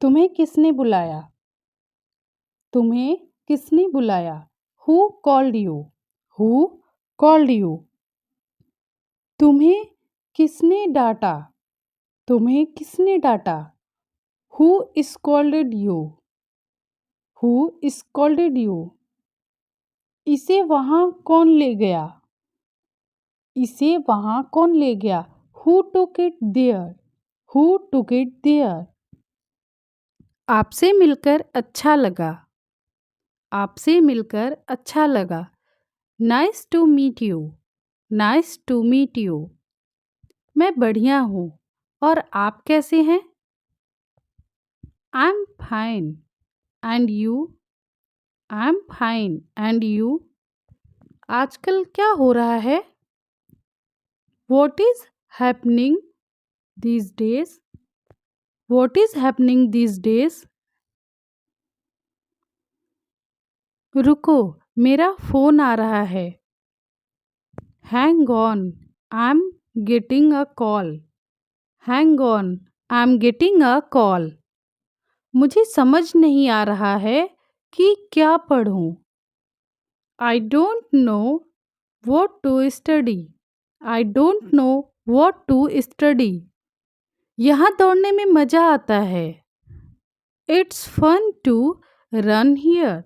तुम्हें किसने बुलाया? तुम्हें किसने बुलाया? Who called you? Who called you? तुम्हें किसने डांटा? तुम्हें किसने डांटा? Who scolded you? Who scolded you? इसे वहाँ कौन ले गया? इसे वहाँ कौन ले गया? Who took it there? Who took it there? आपसे मिलकर अच्छा लगा। आपसे मिलकर अच्छा लगा। Nice to meet you. Nice to meet you. मैं बढ़िया हूँ और आप कैसे हैं? I am fine and you? I am fine and you? आजकल क्या हो रहा है? What is happening these days? What is happening these days? रुको, मेरा फ़ोन आ रहा है। Hang on, I am getting a call. Hang on, I am getting a call. मुझे समझ नहीं आ रहा है कि क्या पढ़ूं। I don't know what to study. I don't know what to study. यहाँ दौड़ने में मज़ा आता है। It's fun to run here.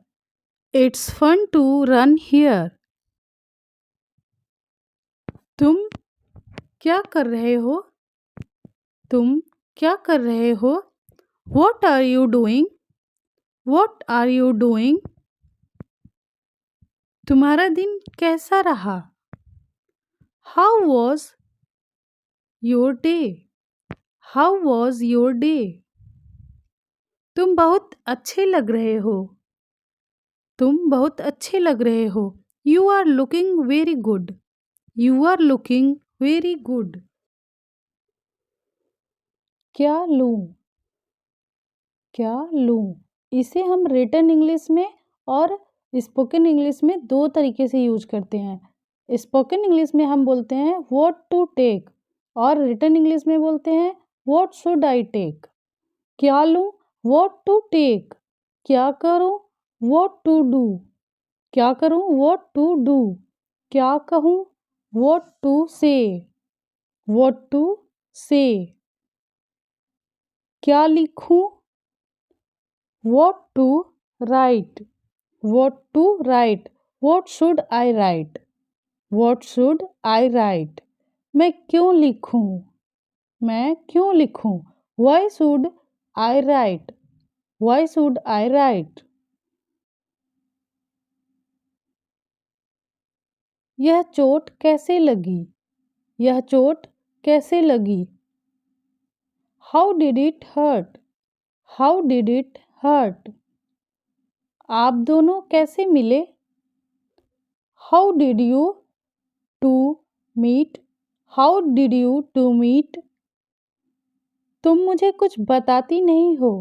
It's fun to run here. तुम क्या कर रहे हो? तुम क्या कर रहे हो? What are you doing? What are you doing? तुम्हारा दिन कैसा रहा? How was your day? How was your day? तुम बहुत अच्छे लग रहे हो। तुम बहुत अच्छे लग रहे हो। You are looking very good. You are looking very good. क्या लूँ? क्या लूँ? इसे हम रिटन इंग्लिश में और स्पोकन इंग्लिश में दो तरीके से यूज करते हैं। स्पोकन इंग्लिश में हम बोलते हैं व्हाट टू टेक और रिटन इंग्लिश में बोलते हैं व्हाट शुड आई टेक। क्या लूँ? What to take. क्या करूँ? What to do. क्या करूँ? What to do. क्या कहूँ? What to say. What to say. क्या लिखूँ? What to write? What to write? What should I write? What should I write? मैं क्यों लिखूं? मैं क्यों लिखूं? Why should I write? Why should I write? यह चोट कैसे लगी? यह चोट कैसे लगी? How did it hurt? How did it hurt? आप दोनों कैसे मिले? How did you two meet? How did you two meet? तुम मुझे कुछ बताती नहीं हो।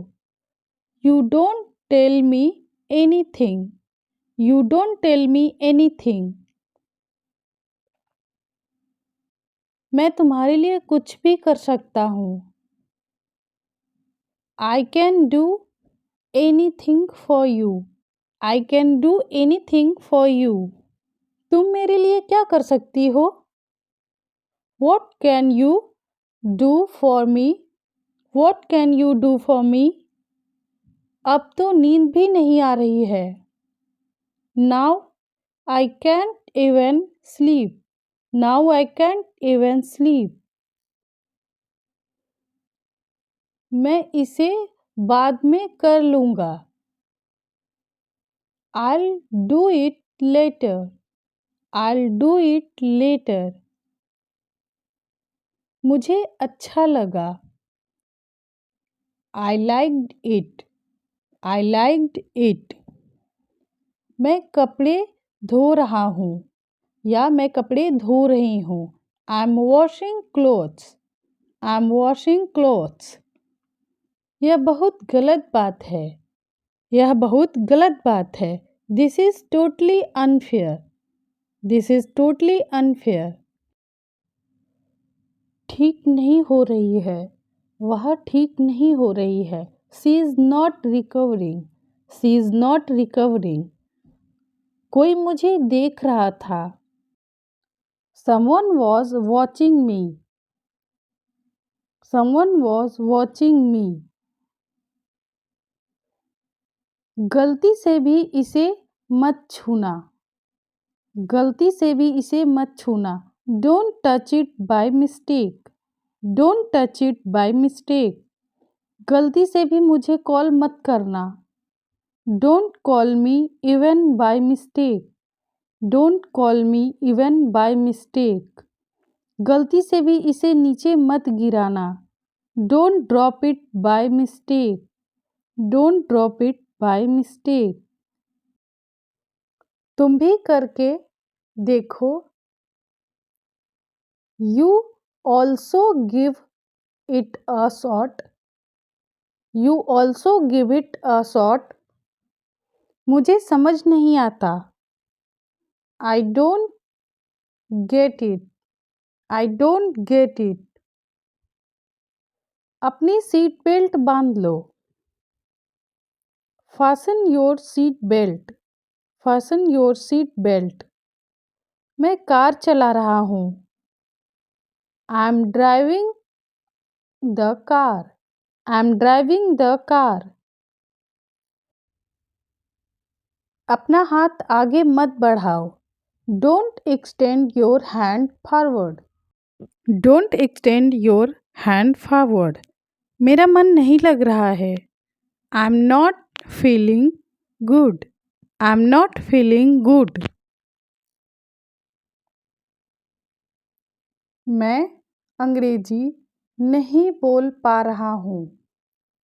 You don't tell me anything. You don't tell me anything. मैं तुम्हारे लिए कुछ भी कर सकता हूँ। I can do anything for you. I can do anything for you. तुम मेरे लिए क्या कर सकती हो? What can you do for me? What can you do for me? अब तो नींद भी नहीं आ रही है। Now I can't even sleep. Now I can't even sleep. मैं इसे बाद में कर लूँगा। I'll do it later. I'll do it later. मुझे अच्छा लगा। I liked it. I liked it. मैं कपड़े धो रहा हूँ या मैं कपड़े धो रही हूँ। I'm washing clothes. I'm washing clothes. यह बहुत गलत बात है। यह बहुत गलत बात है। This is totally unfair. This is totally unfair. ठीक नहीं हो रही है। वह ठीक नहीं हो रही है। She is not recovering, she is not recovering. कोई मुझे देख रहा था। Someone was watching me, someone was watching मी। गलती से भी इसे मत छूना, गलती से भी इसे मत छूना। Don't touch it by mistake, don't touch it by mistake. गलती से भी मुझे कॉल मत करना। Don't call me even by mistake, don't call me even by mistake. गलती से भी इसे नीचे मत गिराना। Don't drop it by mistake, don't drop it by mistake. तुम भी करके देखो। You also give it a shot, you also give it a shot. मुझे समझ नहीं आता। आई don't get it, I don't get it. अपनी सीट बेल्ट बांध लो। Fasten your seat belt, fasten your seat belt. मैं कार चला रहा हूँ। I am driving the car, I am driving the car. अपना हाथ आगे मत बढ़ाओ। Don't extend your hand forward, don't extend your hand forward. मेरा मन नहीं लग रहा है। I am not feeling good, I am not feeling good. मैं अंग्रेजी नहीं बोल पा रहा हूँ,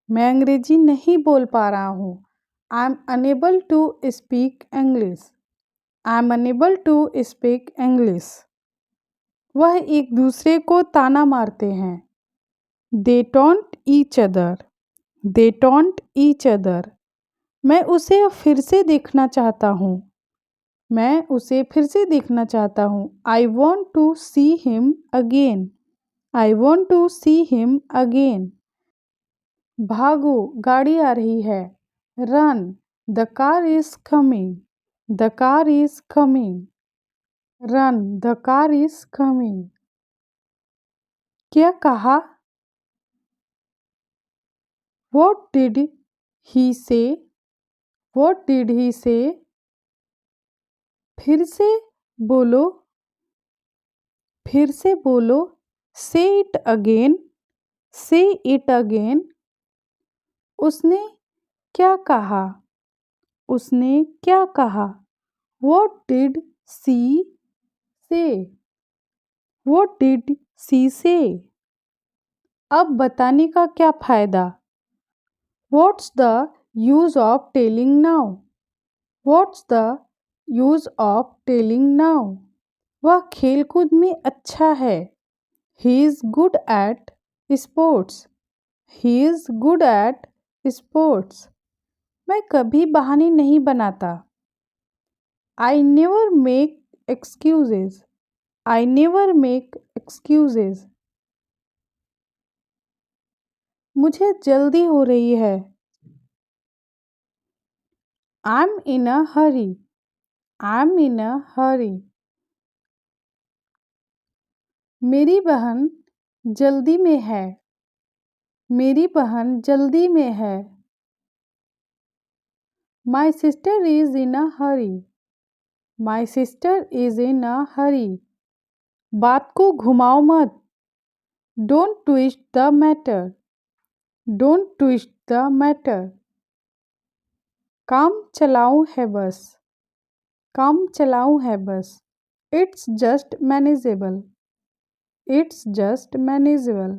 मैं अंग्रेजी नहीं बोल पा रहा हूँ। I am unable to speak English, I am unable to speak English. वह एक दूसरे को ताना मारते हैं। They taunt each other, they taunt each other. मैं उसे फिर से देखना चाहता हूँ, मैं उसे फिर से देखना चाहता हूँ। I want to see him again, I want to see him again. भागो, गाड़ी आ रही है। Run, the car is coming, the car is coming. Run, the car is coming. क्या कहा? वॉट डिड ही से, वॉट डिड ही से। फिर से बोलो, फिर से बोलो। से इट अगेन, से इट अगेन। उसने क्या कहा, उसने क्या कहा? वॉट डिड सी से, वॉट डिड सी से। अब बताने का क्या फ़ायदा? What's the use of telling now, what's the use of telling now. वह खेलकूद में अच्छा है। He is good at sports, he is good at sports. मैं कभी बहाने नहीं बनाता। I never make excuses, I never make excuses. मुझे जल्दी हो रही है। I am in a hurry, I am in a hurry. मेरी बहन जल्दी में है, मेरी बहन जल्दी में है। My sister is in a hurry, my sister is in a hurry. बात को घुमाओ मत। Don't twist the matter, don't twist the matter. काम चलाऊ है बस, काम चलाऊ है बस। It's just manageable, it's just manageable.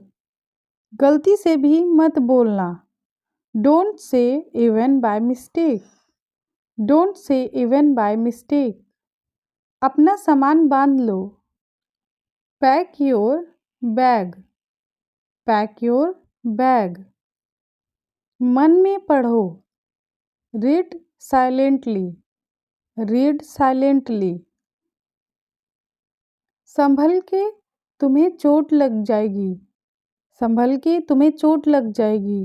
गलती से भी मत बोलना। Don't say even by mistake, don't say even by mistake. अपना सामान बांध लो। Pack your bag, pack your bag. मन में पढ़ो। Read silently, read silently. संभल के, तुम्हें चोट लग जाएगी, संभल के तुम्हें चोट लग जाएगी।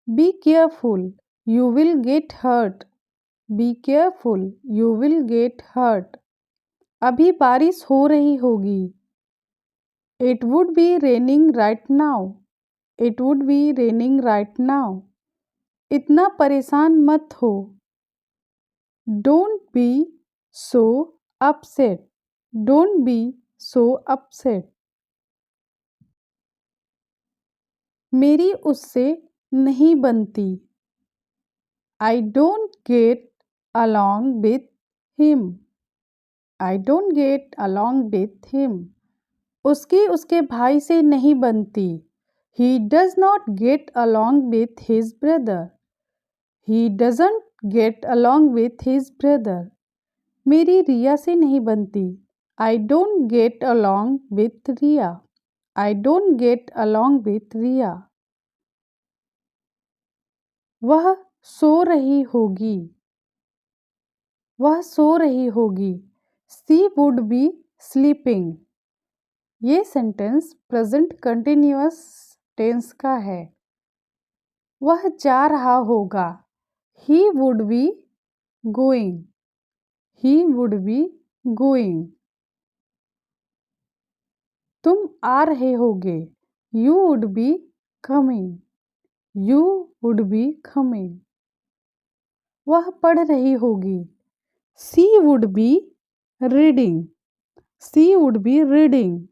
Be careful, you will get hurt. Be careful, you will get hurt. अभी बारिश हो रही होगी। It would be raining right now. It would be raining right now. इतना परेशान मत हो। Don't be so upset. Don't be so upset. मेरी उससे नहीं बनती। I don't get along with him. I don't get along with him. उसकी उसके भाई से नहीं बनती। He does not gate along with his brother. He doesn't get along with his brother. मेरी रिया से नहीं बनती। I don't get along with Riya. I don't get along with Riya. वह सो रही होगी। वह सो रही होगी। She would be sleeping. ये सेंटेंस प्रेजेंट कंटिन्यूअस टेंस का है। वह जा रहा होगा। He would be going. He would be going. तुम आ रहे होगे। You would be coming. You would be coming. वह पढ़ रही होगी। She would be reading. She would be reading.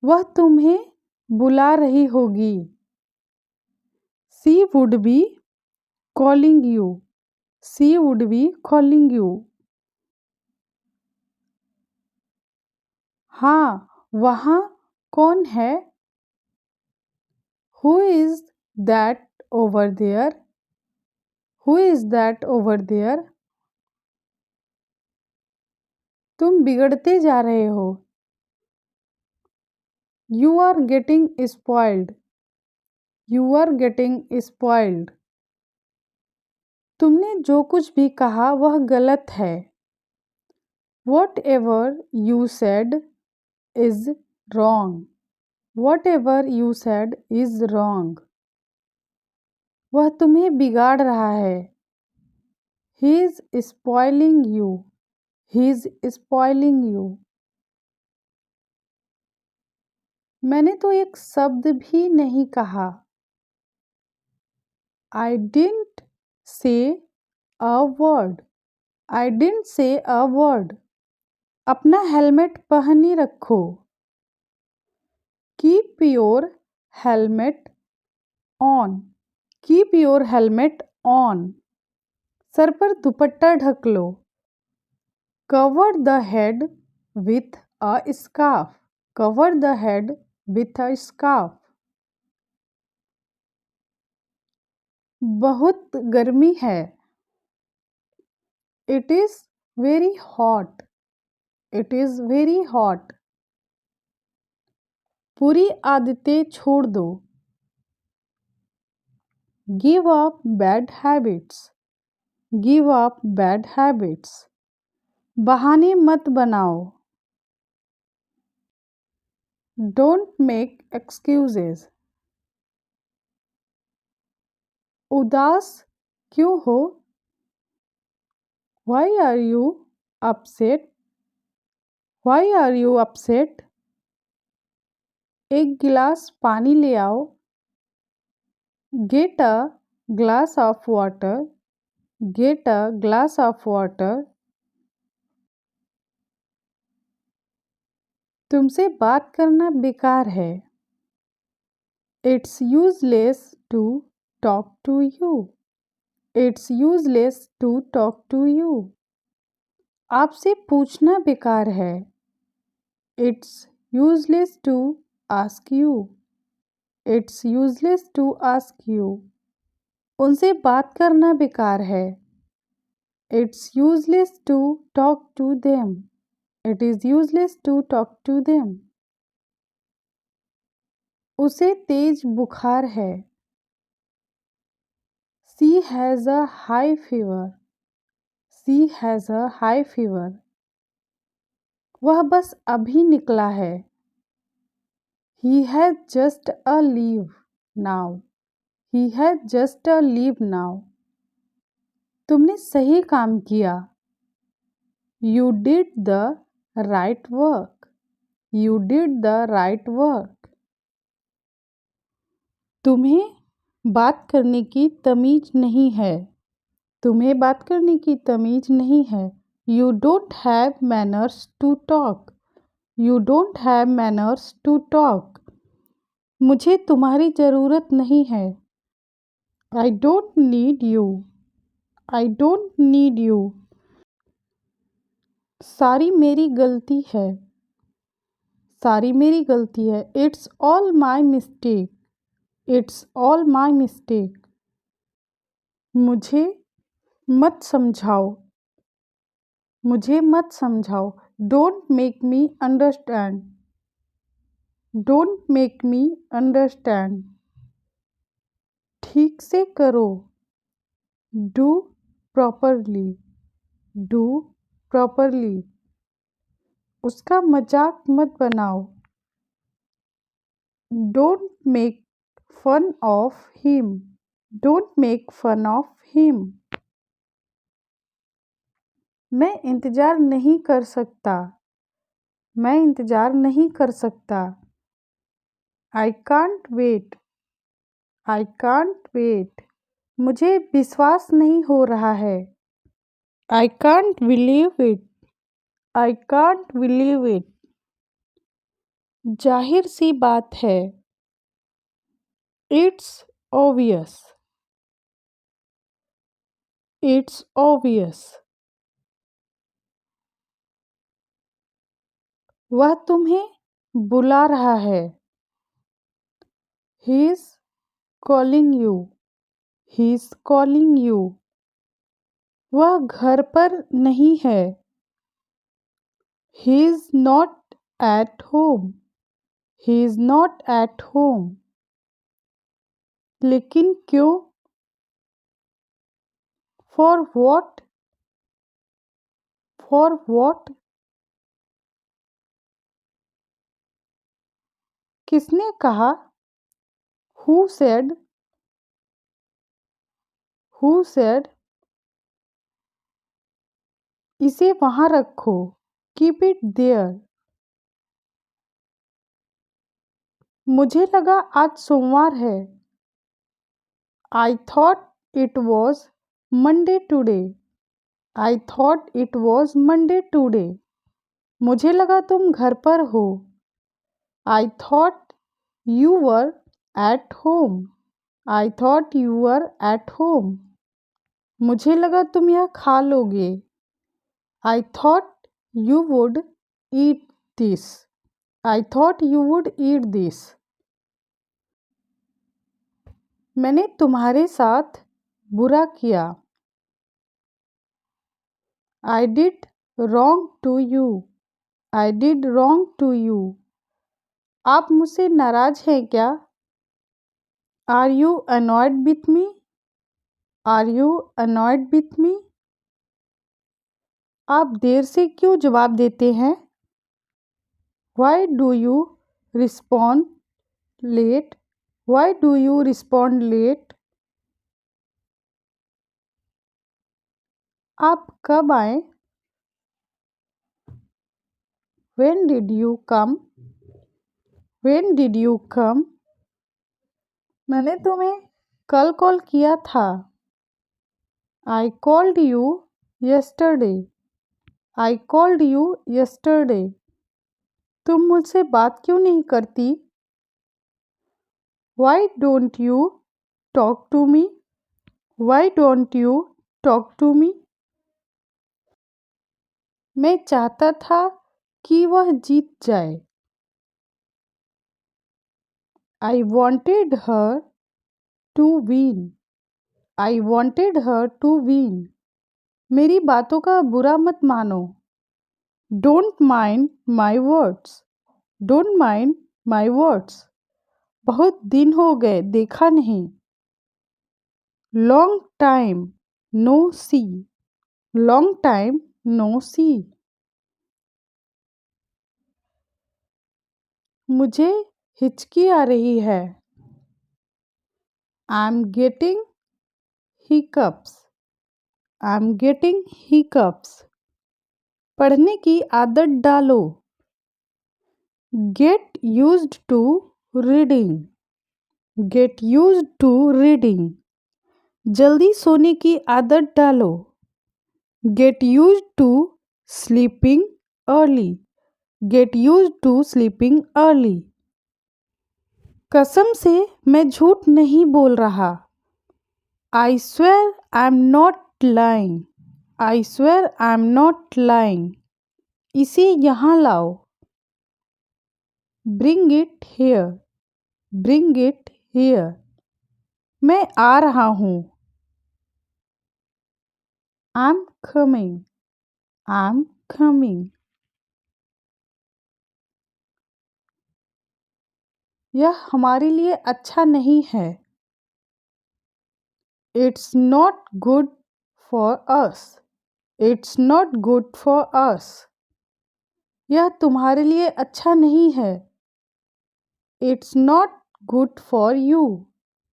वह तुम्हें बुला रही होगी। She would be calling you. She would be calling you. हाँ, वहाँ कौन है? Who is that over there? Who is that over there? तुम बिगड़ते जा रहे हो। You are getting spoiled. You are getting spoiled. तुमने जो कुछ भी कहा वह गलत है। Whatever you said is wrong. What ever you said is wrong. वह तुम्हें बिगाड़ रहा है। He is spoiling you. He is spoiling you. मैंने तो एक शब्द भी नहीं कहा। I didn't say a word. I didn't say a word. अपना हेलमेट पहन ही रखो। Keep your helmet on. Keep your helmet on. सर पर दुपट्टा ढक लो। Cover the head with a scarf. Cover the head with a scarf. बहुत गर्मी है। It is very hot. It is very hot. बुरी आदतें छोड़ दो। Give up bad habits. Give up bad habits. बहाने मत बनाओ। Don't make excuses. उदास क्यों हो? Why are you upset? Why are you upset? एक गिलास पानी ले आओ। Get a glass of water. Get a glass of water. तुमसे बात करना बेकार है। It's useless to talk to you. It's useless to talk to you. आपसे पूछना बेकार है। It's useless to ask you. It's useless to ask you. उनसे बात करना बेकार है। It's useless to talk to them. It is useless to talk to them. उसे तेज बुखार है। She has a high fever. She has a high fever. वह बस अभी निकला है। He has just a leave now. He has just a leave now. तुमने सही काम किया. You did the right work. You did the right work. तुम्हें बात करने की तमीज़ नहीं है. तुम्हें बात करने की तमीज़ नहीं है. You don't have manners to talk. You don't have manners to talk. मुझे तुम्हारी ज़रूरत नहीं है. I don't need you. I don't need you. सारी मेरी गलती है. सारी मेरी गलती है. It's all my mistake. It's all my mistake. मुझे मत समझाओ. मुझे मत समझाओ. Don't make me understand. Don't make me understand. ठीक से करो. Do properly. Do properly. उसका मजाक मत बनाओ. Don't make fun of him. Don't make fun of him. मैं इंतज़ार नहीं कर सकता. मैं इंतज़ार नहीं कर सकता. I can't wait. I can't wait. मुझे विश्वास नहीं हो रहा है. I can't believe it. I can't believe it. जाहिर सी बात है. It's obvious. It's obvious. वह तुम्हें बुला रहा है. He is calling you. He is calling you. वह घर पर नहीं है. He is not at home. He is not at home. लेकिन क्यों? For what? For what? किसने कहा? Who said? Who said? इसे वहाँ रखो. Keep it there. मुझे लगा आज सोमवार है. I thought it was Monday today. I thought it was Monday today. मुझे लगा तुम घर पर हो. I thought you were at home. I thought you were at home. मुझे लगा तुम यह खा लोगे. I thought you would eat this. I thought you would eat this. मैंने तुम्हारे साथ बुरा किया. I did wrong to you. I did wrong to you. आप मुझसे नाराज़ हैं क्या? Are you annoyed with me? Are you annoyed with me? आप देर से क्यों जवाब देते हैं? Why do you respond late? Why do you respond late? आप कब आए? When did you come? When did you come? मैंने तुम्हें कल कॉल किया था. I called you yesterday. I called you yesterday. तुम मुझसे बात क्यों नहीं करती? Why don't you talk to me? Why don't you talk to me? मैं चाहता था कि वह जीत जाए. I wanted her to win. I wanted her to win. मेरी बातों का बुरा मत मानो. Don't mind my words. Don't mind my words. बहुत दिन हो गए देखा नहीं. Long time no see. Long time no see. मुझे हिचकी आ रही है. I'm getting hiccups. I'm getting hiccups. पढ़ने की आदत डालो. Get used to reading. Get used to reading. जल्दी सोने की आदत डालो. Get used to sleeping early. Get used to sleeping early. कसम से मैं झूठ नहीं बोल रहा. I swear I'm not lying. I swear I'm not lying. इसे यहाँ लाओ. Bring it here. Bring it here. मैं आ रहा हूँ. I'm coming. I'm coming. यह हमारे लिए अच्छा नहीं है. It's not good for us. It's not good for us. यह तुम्हारे लिए अच्छा नहीं है. It's not good for you.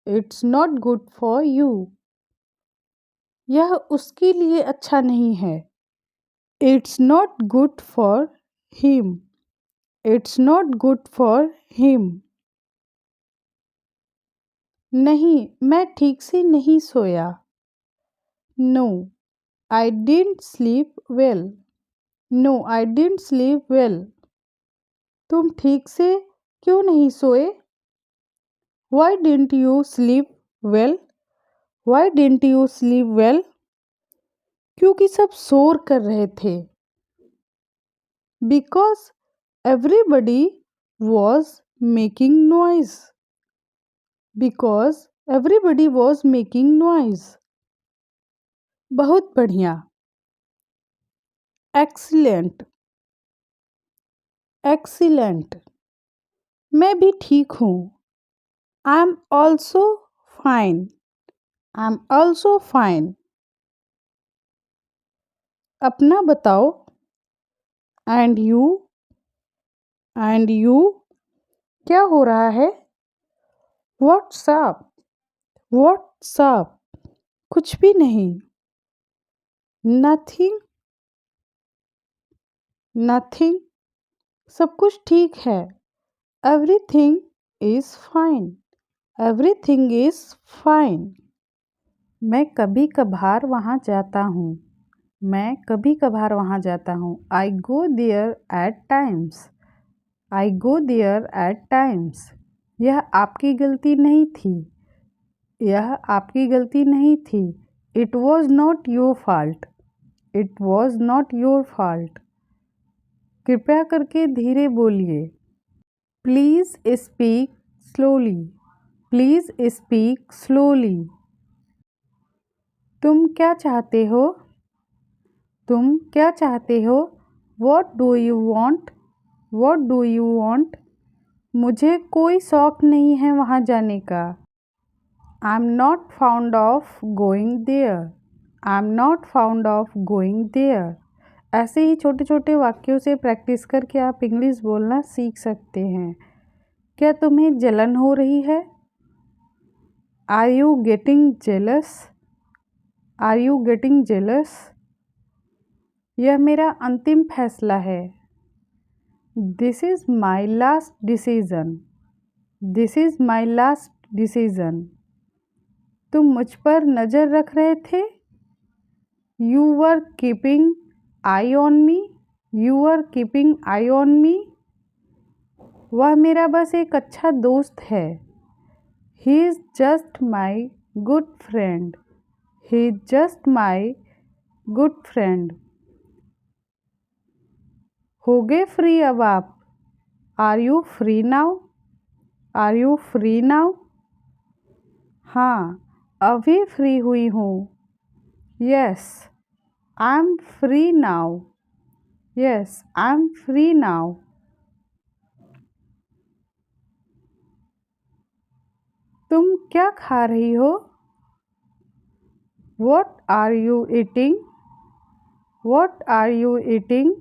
It's not good for you. यह उसके लिए अच्छा नहीं है. It's not good for him. It's not good for him. नहीं, मैं ठीक से नहीं सोया. No, I didn't sleep well. No, I didn't sleep well. तुम ठीक से क्यों नहीं सोए? Why didn't you sleep well? Why didn't you sleep well? क्योंकि सब शोर कर रहे थे. Because everybody was making noise. Because everybody was making noise. बहुत बढ़िया. Excellent. Excellent. मैं भी ठीक हूँ. I'm also fine. I'm also fine. अपना बताओ. And you? And you? क्या हो रहा है? What's up? What's up? कुछ भी नहीं. Nothing. Nothing. सब कुछ ठीक है. Everything is fine. Everything is fine. मैं कभी कभार वहाँ जाता हूँ. मैं कभी कभार वहाँ जाता हूँ. I go there at times. I go there at times. यह आपकी गलती नहीं थी. यह आपकी गलती नहीं थी. It was not your fault. It was not your fault. कृपया करके धीरे बोलिए. Please speak slowly. Please speak slowly. तुम क्या चाहते हो? तुम क्या चाहते हो? What do you want? What do you want? मुझे कोई शौक नहीं है वहाँ जाने का. I'm not fond of going there. I'm not fond of going there. ऐसे ही छोटे छोटे वाक्यों से प्रैक्टिस करके आप इंग्लिश बोलना सीख सकते हैं. क्या तुम्हें जलन हो रही है? Are you getting jealous? Are you getting jealous? यह मेरा अंतिम फैसला है. This is my last decision. This is my last decision. तुम मुझ पर नज़र रख रहे थे? You were keeping eye on me. You were keeping eye on me. वह मेरा बस एक अच्छा दोस्त है. He is just my good friend. He is just my good friend. हो गए फ्री अब आप? Are you free now? Are you free now? हाँ, अभी फ्री हुई हूँ. Yes, I'm free now. Yes, I'm free now. तुम क्या खा रही हो? What are you eating? What are you eating?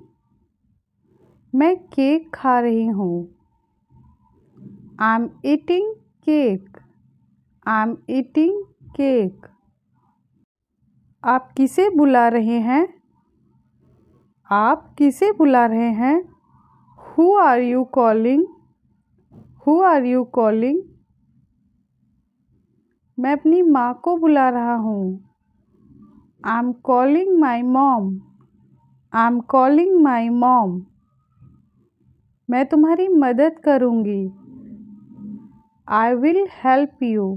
मैं केक खा रही हूँ. I'm eating cake. I am eating cake. आप किसे बुला रहे हैं? आप किसे बुला रहे हैं? Who are you calling? Who are you calling? मैं अपनी माँ को बुला रहा हूँ। I am calling my mom. I am calling my mom. मैं तुम्हारी मदद करूँगी। I will help you.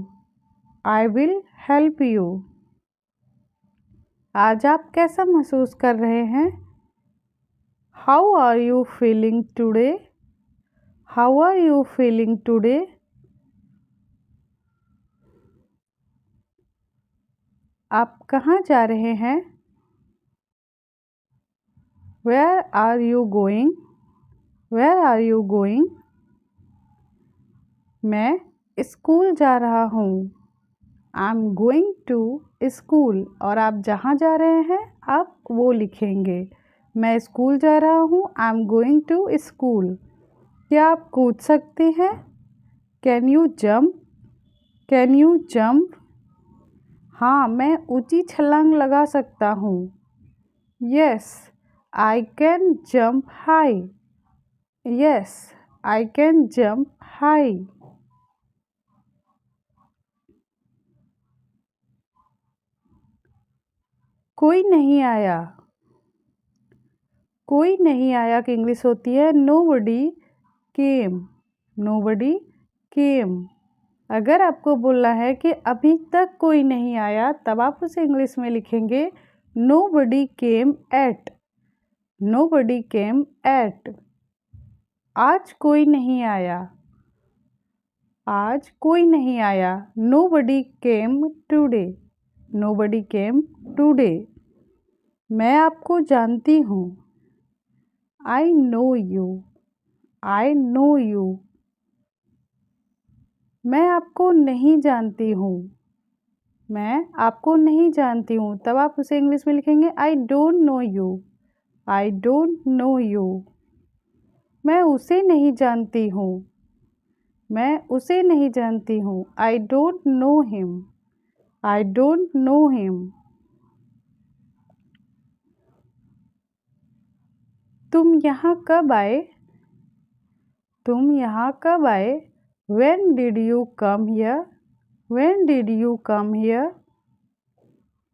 I will help you. आज आप कैसा महसूस कर रहे हैं? How are you feeling today? How are you feeling today? आप कहाँ जा रहे हैं? Where are you going? Where are you going? मैं स्कूल जा रहा हूँ। I am going to school. और आप जहाँ जा रहे हैं आप वो लिखेंगे। मैं स्कूल जा रहा हूँ। I am going to school. क्या आप कूद सकते हैं? Can you jump? Can you jump? हाँ, मैं ऊंची छलांग लगा सकता हूँ। Yes, I can jump high. Yes, I can jump high. कोई नहीं आया। कोई नहीं आया की इंग्लिश होती है नोबडी केम। Nobody came. अगर आपको बोलना है कि अभी तक कोई नहीं आया तब आप उसे इंग्लिश में लिखेंगे nobody came at. Nobody came at. आज कोई नहीं आया। आज कोई नहीं आया। Nobody came today. Nobody came today. मैं आपको जानती हूँ। I know you. I know you. मैं आपको नहीं जानती हूँ। मैं आपको नहीं जानती हूँ तब आप उसे इंग्लिश में लिखेंगे आई don't no you. I don't no you. मैं उसे नहीं जानती हूँ। मैं उसे नहीं जानती हूँ। आई don't know him. I don't know him. तुम यहाँ कब आए? तुम यहाँ कब आए? When did you come here? When did you come here?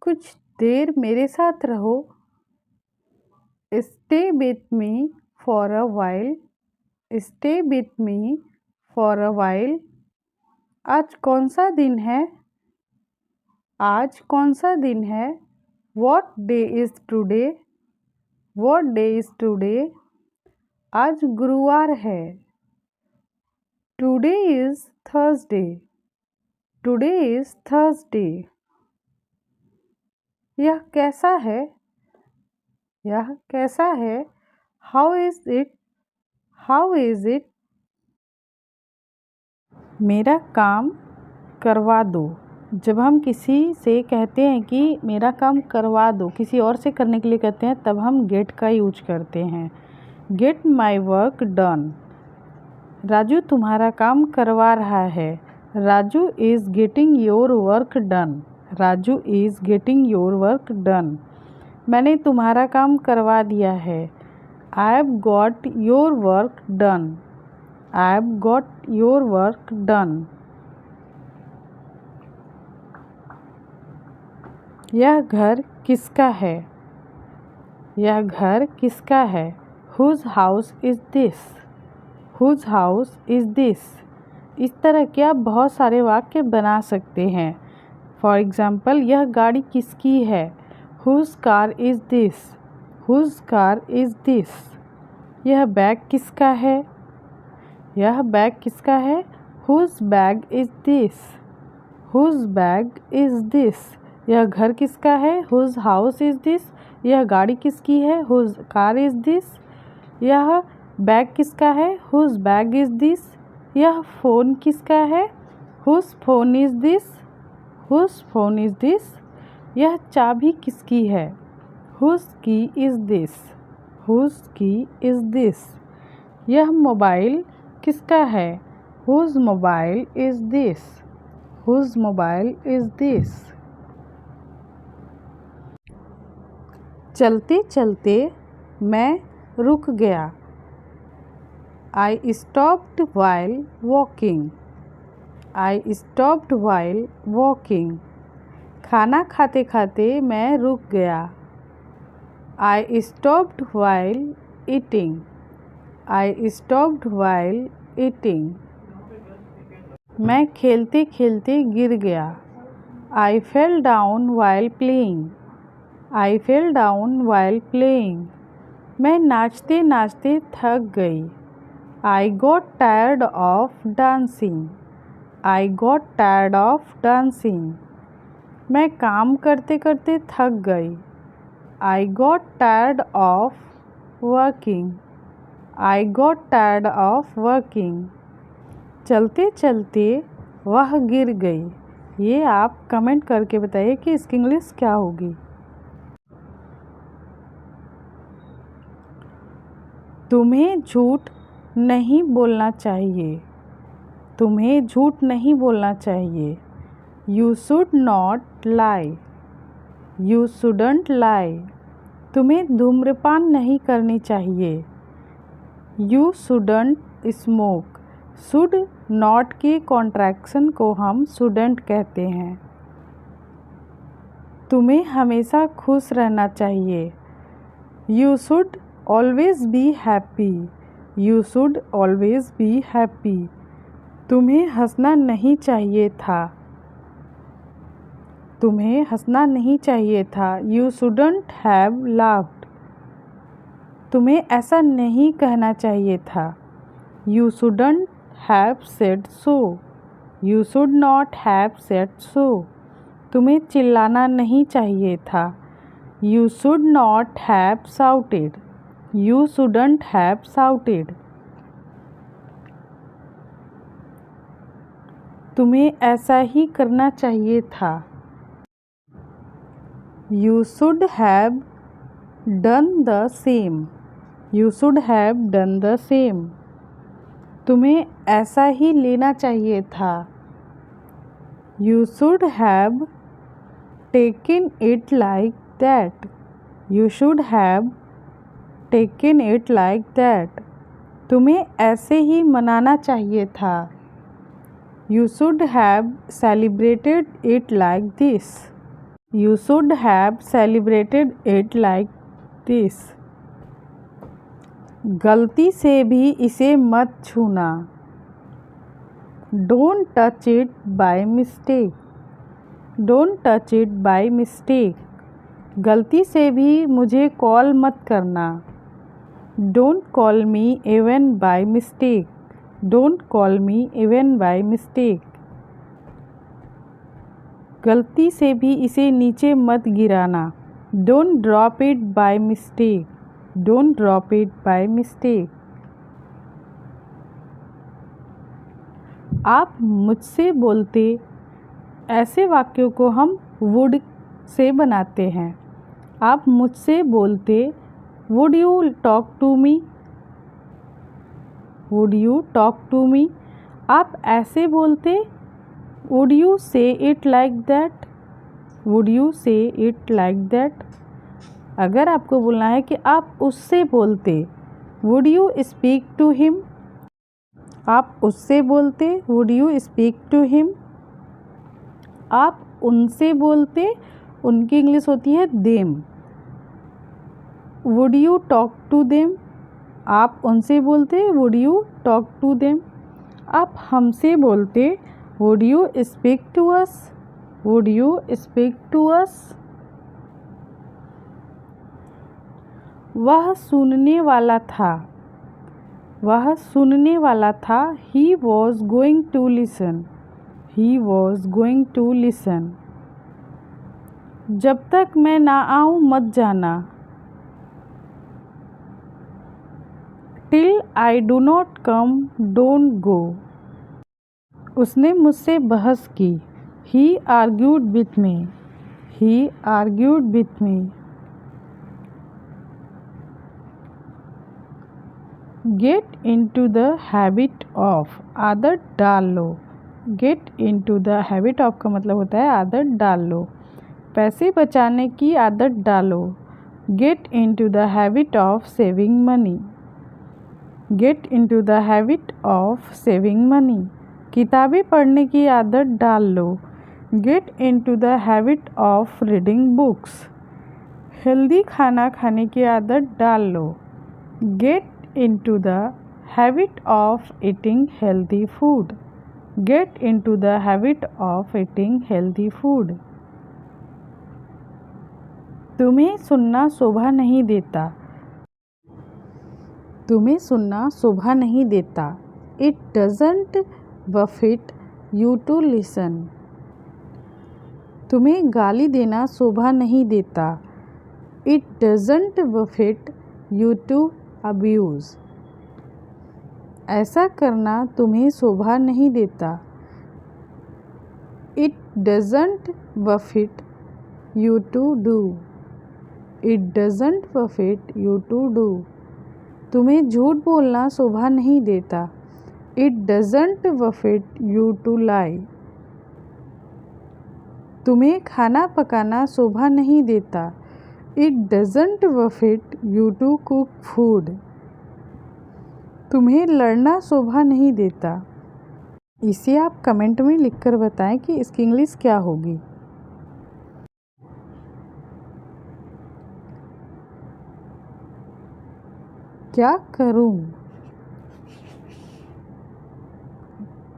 कुछ देर मेरे साथ रहो। Stay with me for a while. Stay with me for a while. आज कौन सा दिन है? आज कौन सा दिन है? What day is today? What day is today? आज गुरुवार है। Today is Thursday. Today is Thursday. यह कैसा है? यह कैसा है? How is it? How is it? मेरा काम करवा दो। जब हम किसी से कहते हैं कि मेरा काम करवा दो, किसी और से करने के लिए कहते हैं, तब हम गेट का यूज करते हैं। Get my work done. Raju तुम्हारा काम करवा रहा है। Raju is getting your work done. Raju is getting your work done. मैंने तुम्हारा काम करवा दिया है। I have got your work done. I have got your work done. यह घर किसका है? यह घर किसका है? Whose house is this? Whose house is this? इस तरह के आप बहुत सारे वाक्य बना सकते हैं। फॉर एग्ज़ाम्पल, यह गाड़ी किसकी है? Whose car is this? Whose car is this? यह बैग किसका है? यह बैग किसका है? Whose bag is this? Whose bag is this? यह घर किसका है? Whose house is this? यह गाड़ी किसकी है? Whose car is this? यह बैग किसका है? Whose bag is this? यह फ़ोन किसका है? Whose phone is this? Whose phone is this? यह चाबी किसकी है? Whose key is this? Whose key is this? यह मोबाइल किसका है? Whose mobile is this? Whose mobile is this? चलते चलते मैं रुक गया। I stopped while walking. I stopped while walking. खाना खाते खाते मैं रुक गया। I stopped while eating. I stopped while eating. मैं खेलते खेलते गिर गया। I fell down while playing. I fell down while playing. मैं नाचते नाचते थक गई। I got tired of dancing. I got tired of dancing. मैं काम करते करते थक गई। I got tired of working. I got tired of working. चलते चलते वह गिर गई। ये आप कमेंट करके बताइए कि इसकी इंग्लिश क्या होगी। तुम्हें झूठ नहीं बोलना चाहिए। तुम्हें झूठ नहीं बोलना चाहिए। You should not lie. You shouldn't lie. तुम्हें धूम्रपान नहीं करनी चाहिए। You shouldn't smoke. Should not की कॉन्ट्रैक्शन को हम shouldn't कहते हैं। तुम्हें हमेशा खुश रहना चाहिए। You should always be happy. You should always be happy. तुम्हें हंसना नहीं चाहिए था। तुम्हें हंसना नहीं चाहिए था। You shouldn't have laughed. तुम्हें ऐसा नहीं कहना चाहिए था। You shouldn't have said so. You should not have said so. तुम्हें चिल्लाना नहीं चाहिए था। You should not have shouted. You shouldn't have shouted. तुम्हें ऐसा ही करना चाहिए था। You should have done the same. You should have done the same. तुम्हें ऐसा ही लेना चाहिए था। You should have taken it like that. You should have taken it like that. तुम्हें ऐसे ही मनाना चाहिए था। You should have celebrated it like this. You should have celebrated it like this. गलती से भी इसे मत छूना। Don't touch it by mistake. Don't touch it by mistake. गलती से भी मुझे कॉल मत करना। Don't call me even by mistake. Don't call me even by mistake. गलती से भी इसे नीचे मत गिराना। Don't drop it by mistake. Don't drop it by mistake. आप मुझसे बोलते ऐसे वाक्यों को हम would से बनाते हैं। आप मुझसे बोलते would you talk to me? Would you talk to me? आप ऐसे बोलते would you say it like that? Would you say it like that? अगर आपको बोलना है कि आप उससे बोलते would you speak to him? आप उससे बोलते would you speak to him? आप उनसे बोलते उनकी इंग्लिश होती है them. Would you talk to them? आप उनसे बोलते would you talk to them? आप हमसे बोलते would you speak to us? Would you speak to us? वह सुनने वाला था। वह सुनने वाला था। He was going to listen. He was going to listen. जब तक मैं ना आऊँ मत जाना। Till I do not come, don't go. उसने मुझसे बहस की। He argued with me. He argued with me. Get into the habit of आदत डाल लो। Get into the habit of का मतलब होता है आदत डाल लो। पैसे बचाने की आदत डालो। Get into the habit of saving money. Get into the habit of saving money. किताबें पढ़ने की आदत डाल लो। Get into the habit of reading books. Healthy खाना खाने की आदत डाल लो। Get into the habit of eating healthy food. Get into the habit of eating healthy food. तुम्हें सुनना शोभा नहीं देता। तुम्हें सुनना शोभा नहीं देता। It doesn't befit you to listen. तुम्हें गाली देना शोभा नहीं देता। It doesn't befit you to abuse. ऐसा करना तुम्हें शोभा नहीं देता। It doesn't befit you to do. It doesn't befit you to do. तुम्हें झूठ बोलना शोभा नहीं देता। It doesn't befit you to lie. तुम्हें खाना पकाना शोभा नहीं देता। It doesn't befit you to cook food. तुम्हें लड़ना शोभा नहीं देता। इसे आप कमेंट में लिखकर बताएं कि इसकी इंग्लिश क्या होगी। क्या करूं?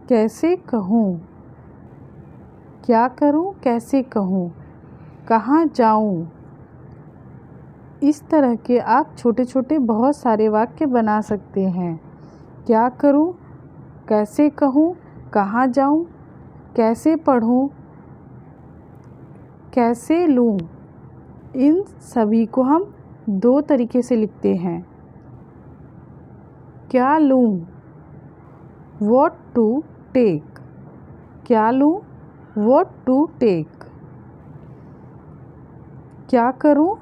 कैसे कहूं? क्या करूं? कैसे कहूं? कहाँ जाऊं? इस तरह के आप छोटे छोटे बहुत सारे वाक्य बना सकते हैं। क्या करूं? कैसे कहूं? कहाँ जाऊं? कैसे पढ़ूं? कैसे लूं? इन सभी को हम दो तरीके से लिखते हैं। क्या लूं? What to take? क्या लूं? What to take? क्या करूं?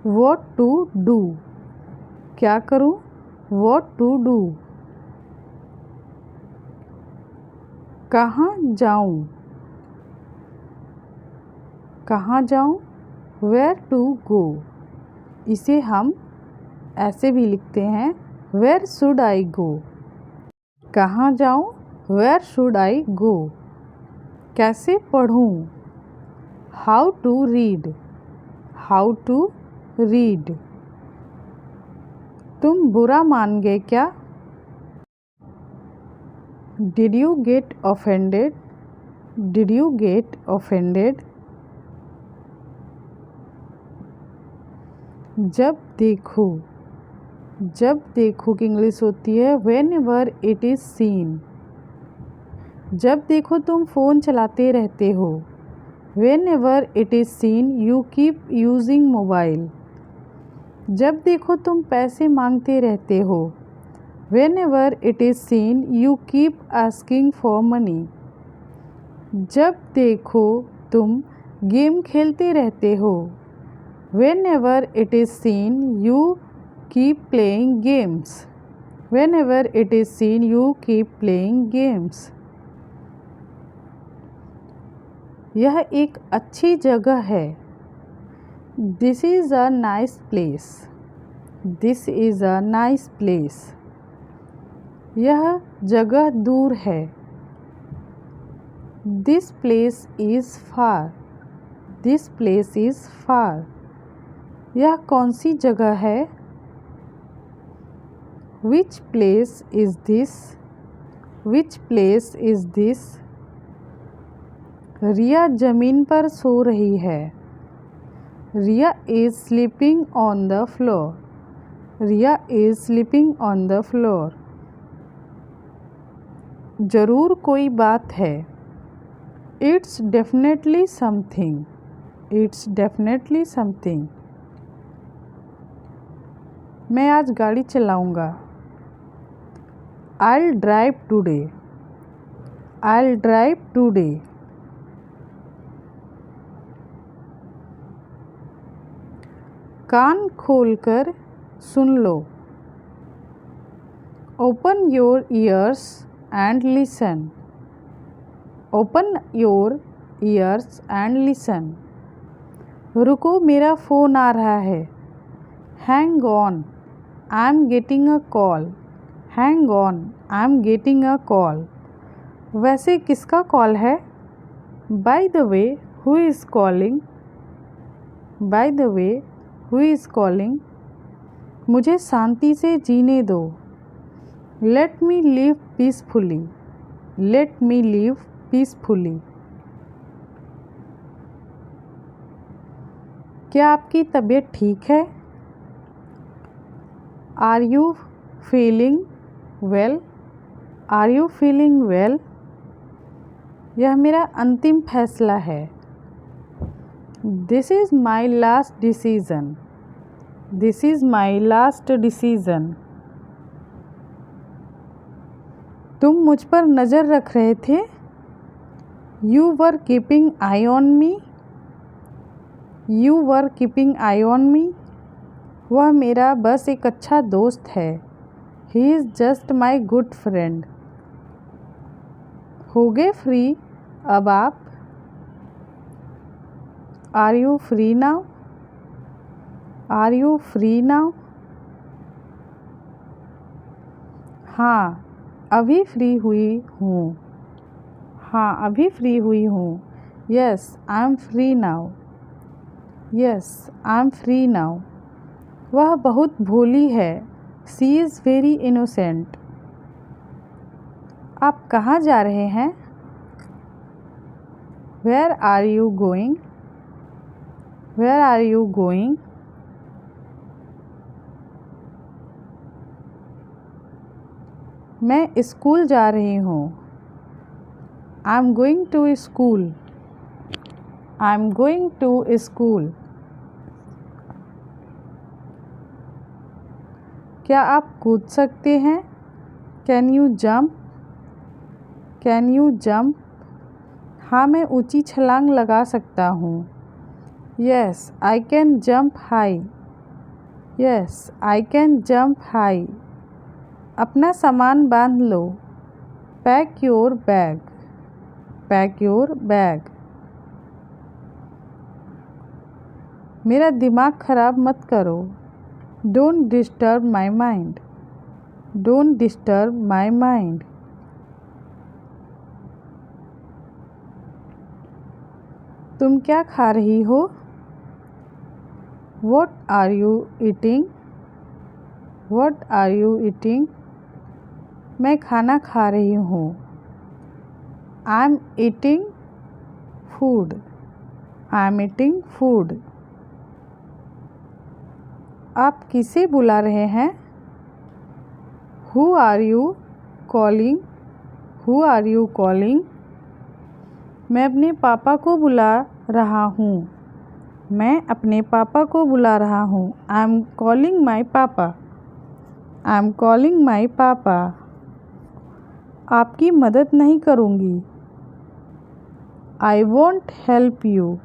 What to do? क्या करूं? What to do? कहाँ जाऊं? कहाँ जाऊं? Where to go? इसे हम ऐसे भी लिखते हैं Where should I go? कहाँ जाऊं? Where should I go? कैसे पढ़ूं? How to read? How to read? तुम बुरा मान गए क्या? Did you get offended? Did you get offended? जब देखो। जब देखो की इंग्लिश होती है whenever it is seen। जब देखो तुम फ़ोन चलाते रहते हो। Whenever it is seen you keep using mobile। जब देखो तुम पैसे मांगते रहते हो। Whenever it is seen you keep asking for money। जब देखो तुम गेम खेलते रहते हो। Whenever it is seen you keep playing games। Whenever it is seen you keep playing games। यह एक अच्छी जगह है। This is a nice place। This is a nice place। यह जगह दूर है। This place is far। This place is far। यह कौन सी जगह है? Which place is this? Which place is this? रिया ज़मीन पर सो रही है। रिया is sleeping on the floor। Riya is sleeping on the floor। ज़रूर कोई बात है। It's definitely something। It's definitely something। मैं आज गाड़ी चलाऊँगा। I'll drive today। I'll drive today। कान खोलकर सुन लो। Open your ears and listen। Open your ears and listen. रुको, मेरा फ़ोन आ रहा है। Hang on, I am getting a call. Hang on, I am getting a call. वैसे किसका call है? By the way, who is calling? By the way, who is calling? मुझे शांति से जीने दो। Let me live peacefully. Let me live peacefully. क्या आपकी तबीयत ठीक है? Are you feeling well? Are you feeling well? यह मेरा अंतिम फैसला है। This is my last decision. This is my last decision. तुम मुझ पर नज़र रख रहे थे। You were keeping eye on me. You were keeping eye on me. वह मेरा बस एक अच्छा दोस्त है। He is just my good friend. हो गए फ्री अब आप? Are you free now? Are you free now? हाँ, अभी फ्री हुई हूँ। हाँ, अभी फ्री हुई हूँ। Yes, I am free now. Yes, I am free now. वह बहुत भोली है। She is very innocent. आप कहाँ जा रहे हैं? Where are you going? Where are you going? मैं स्कूल जा रही हूँ। I am going to school. I am going to school. क्या आप कूद सकते हैं? Can you jump? Can you jump? हाँ, मैं ऊंची छलांग लगा सकता हूँ। Yes, I can jump high. Yes, I can jump high. अपना सामान बांध लो। Pack your bag. Pack your bag. मेरा दिमाग ख़राब मत करो। Don't disturb my mind. Don't disturb my mind. तुम क्या खा रही हो? What are you eating? What are you eating? मैं खाना खा रही हूँ। I am eating food. I am eating food. आप किसे बुला रहे हैं? Who are you calling? Who are you calling? मैं अपने पापा को बुला रहा हूँ। मैं अपने पापा को बुला रहा हूँ। आई एम कॉलिंग माई पापा। आई एम कॉलिंग माई पापा। आपकी मदद नहीं करूँगी। I want help you.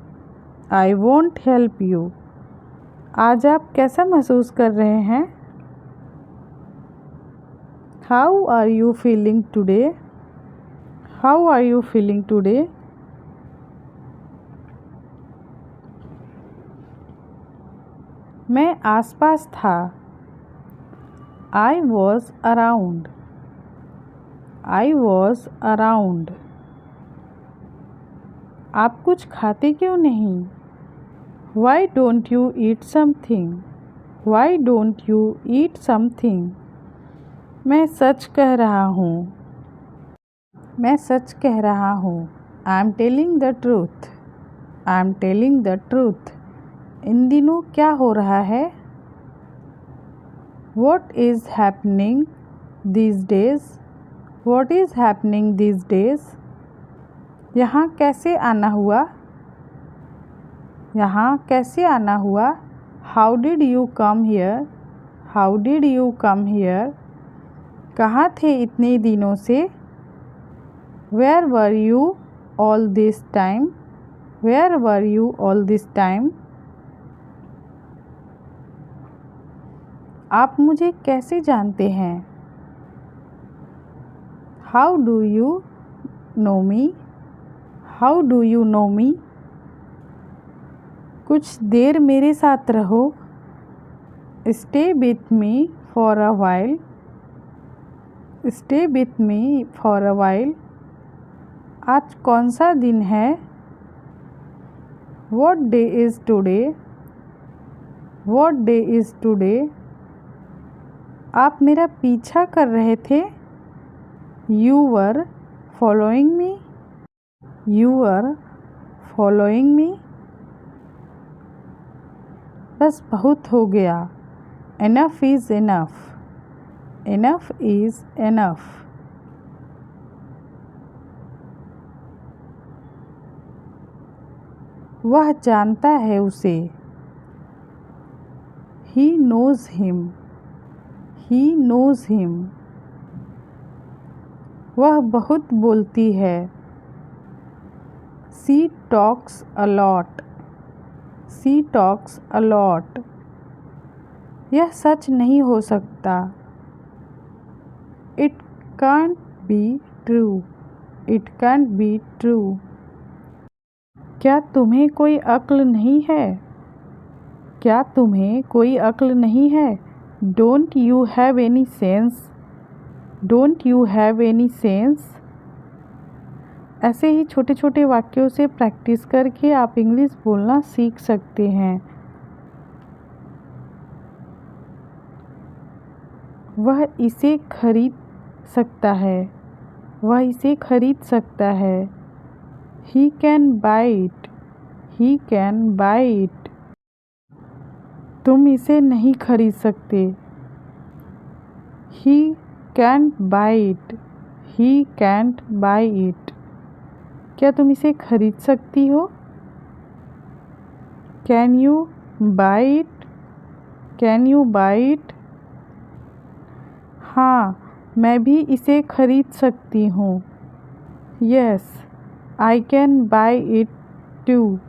I want help you. आज आप कैसा महसूस कर रहे हैं? How are you feeling today? How are you feeling today? मैं आसपास था। I was around. I was around. आप कुछ खाते क्यों नहीं? Why don't you eat something? Why don't you eat something? मैं सच कह रहा हूँ। मैं सच कह रहा हूँ। I am telling the truth. I am telling the truth. इन दिनों क्या हो रहा है? What is happening these days? What is happening these days? यहाँ कैसे आना हुआ? यहाँ कैसे आना हुआ? How did you come here? How did you come here? कहाँ थे इतने दिनों से? Where were you all this time? Where were you all this time? आप मुझे कैसे जानते हैं? How do you know me? How do you know me? कुछ देर मेरे साथ रहो। Stay with me for a while. Stay with me for a while. आज कौन सा दिन है? What day is today? What day is today? आप मेरा पीछा कर रहे थे। You were following me. You were following me. बस बहुत हो गया। Enough is enough. Enough is enough. वह जानता है उसे। He knows him. He knows him. वह बहुत बोलती है। She talks a lot. She talks a lot. यह सच नहीं हो सकता। It can't be true. It can't be true. क्या तुम्हें कोई अक्ल नहीं है? क्या तुम्हें कोई अक्ल नहीं है? Don't you have any sense? Don't you have any sense? ऐसे ही छोटे छोटे वाक्यों से प्रैक्टिस करके आप इंग्लिश बोलना सीख सकते हैं। वह इसे खरीद सकता है। वह इसे खरीद सकता है। He can buy it. He can buy it. तुम इसे नहीं खरीद सकते। He can't buy it. He can't buy it. क्या तुम इसे खरीद सकती हो? Can you buy it? Can you buy it? हाँ, मैं भी इसे खरीद सकती हूँ। Yes, I can buy it too.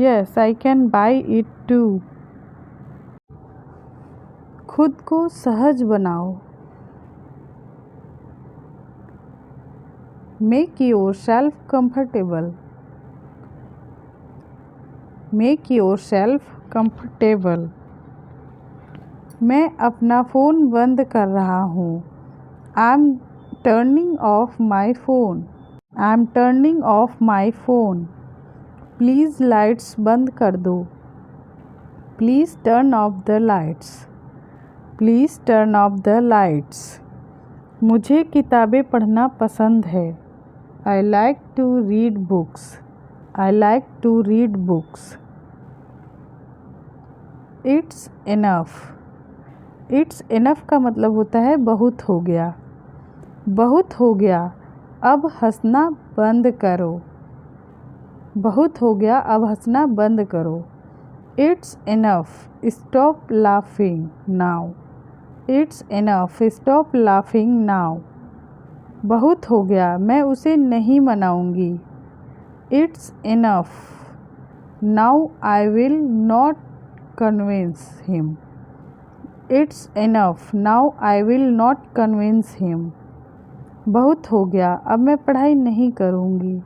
Yes, I can buy it too. खुद को सहज बनाओ। Make yourself comfortable. Make yourself comfortable. मैं अपना फ़ोन बंद कर रहा हूँ। I'm turning off my phone. I'm turning off my phone. Please lights बंद कर दो। Please turn off the lights. Please turn off the lights. मुझे किताबें पढ़ना पसंद है। I like to read books. I like to read books. It's enough. It's enough का मतलब होता है बहुत हो गया। बहुत हो गया, अब हंसना बंद करो। बहुत हो गया, अब हंसना बंद करो। It's enough. Stop laughing now. It's enough. Stop laughing now. बहुत हो गया, मैं उसे नहीं मनाऊंगी। It's enough. Now I will not convince him. It's enough. Now I will not convince him. बहुत हो गया, अब मैं पढ़ाई नहीं करूंगी।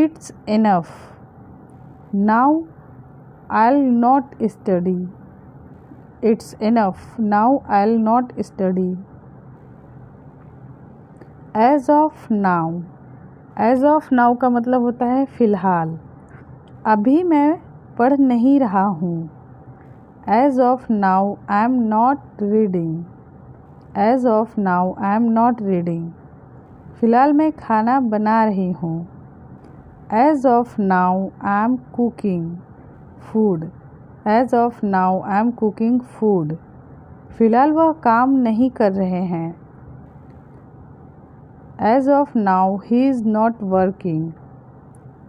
It's enough. Now I'll not study. It's enough. Now I'll not study. As of now. As of now का मतलब होता है फ़िलहाल। अभी मैं पढ़ नहीं रहा हूँ। As of now I'm not reading. As of now I'm not reading. फ़िलहाल मैं खाना बना रही हूँ। As of now I'm cooking food. As of now I'm cooking food. फ़िलहाल वह काम नहीं कर रहे हैं। As of now he is not working.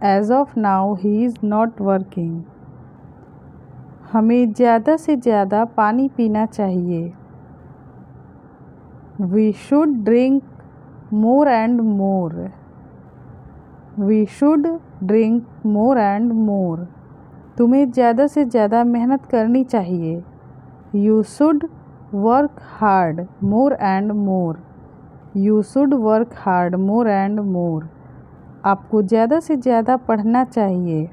As of now he is not working. हमें ज़्यादा से ज़्यादा पानी पीना चाहिए। We should drink more and more. We should drink more and more. तुम्हें ज़्यादा से ज़्यादा मेहनत करनी चाहिए। You should work hard more and more. You should work hard more and more. आपको ज़्यादा से ज़्यादा पढ़ना चाहिए।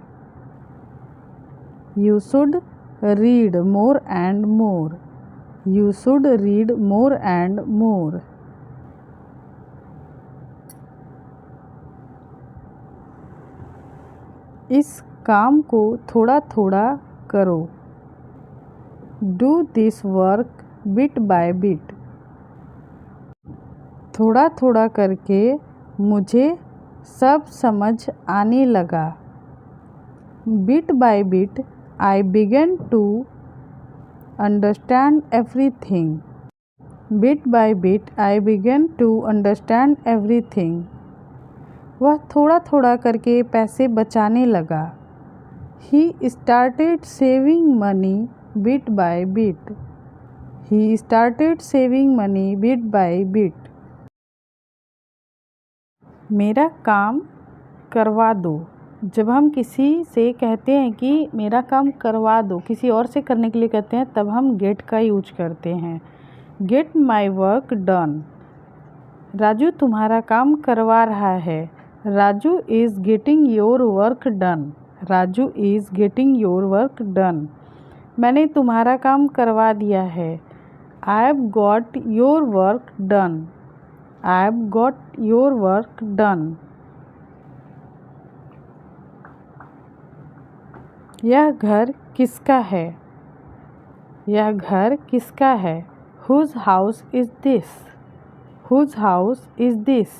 You should read more and more. You should read more and more. इस काम को थोड़ा थोड़ा करो। Do this work bit by bit. थोड़ा थोड़ा करके मुझे सब समझ आने लगा। Bit by bit I began to understand everything. Bit by bit I began to understand everything. वह थोड़ा थोड़ा करके पैसे बचाने लगा। He started saving money bit by bit. He started saving money bit by bit. मेरा काम करवा दो। जब हम किसी से कहते हैं कि मेरा काम करवा दो, किसी और से करने के लिए कहते हैं, तब हम गेट का यूज करते हैं। Get my work done. Raju तुम्हारा काम करवा रहा है। Raju is getting your work done. Raju is getting your work done. मैंने तुम्हारा काम करवा दिया है। I have got your work done. I have got your work done. यह घर किसका है? यह घर किसका है? Whose house is this? Whose house is this?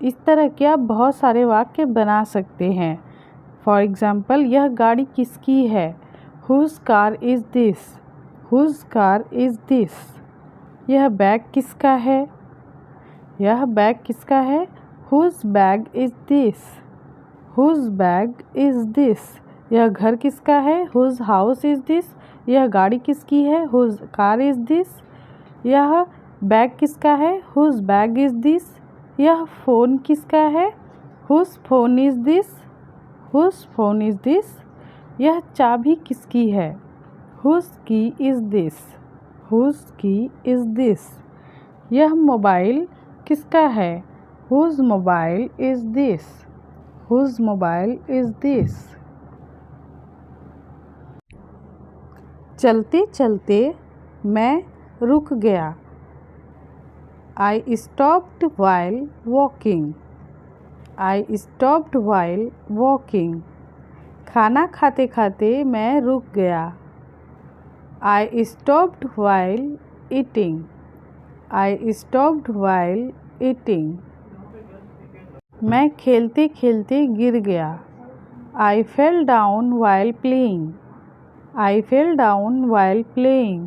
इस तरह के आप बहुत सारे वाक्य बना सकते हैं। फॉर एग्ज़ाम्पल, यह गाड़ी किसकी है? Whose car is this? Whose car is this? यह बैग किसका है? यह बैग किसका है? Whose bag is this? Whose bag is this? यह घर किसका है? Whose house is this? यह गाड़ी किसकी है? Whose car is this? यह बैग किसका है? Whose bag is this? यह फ़ोन किसका है? Whose phone is this? Whose phone is this? यह चाबी किसकी है? Whose key is this? Whose key is this? यह मोबाइल किसका है? Whose mobile is this? Whose mobile is this? चलते चलते मैं रुक गया। I stopped while walking. I stopped while walking. खाना खाते खाते मैं रुक गया। I stopped while eating. I stopped while eating. मैं खेलते खेलते गिर गया। I fell down while playing. I fell down while playing.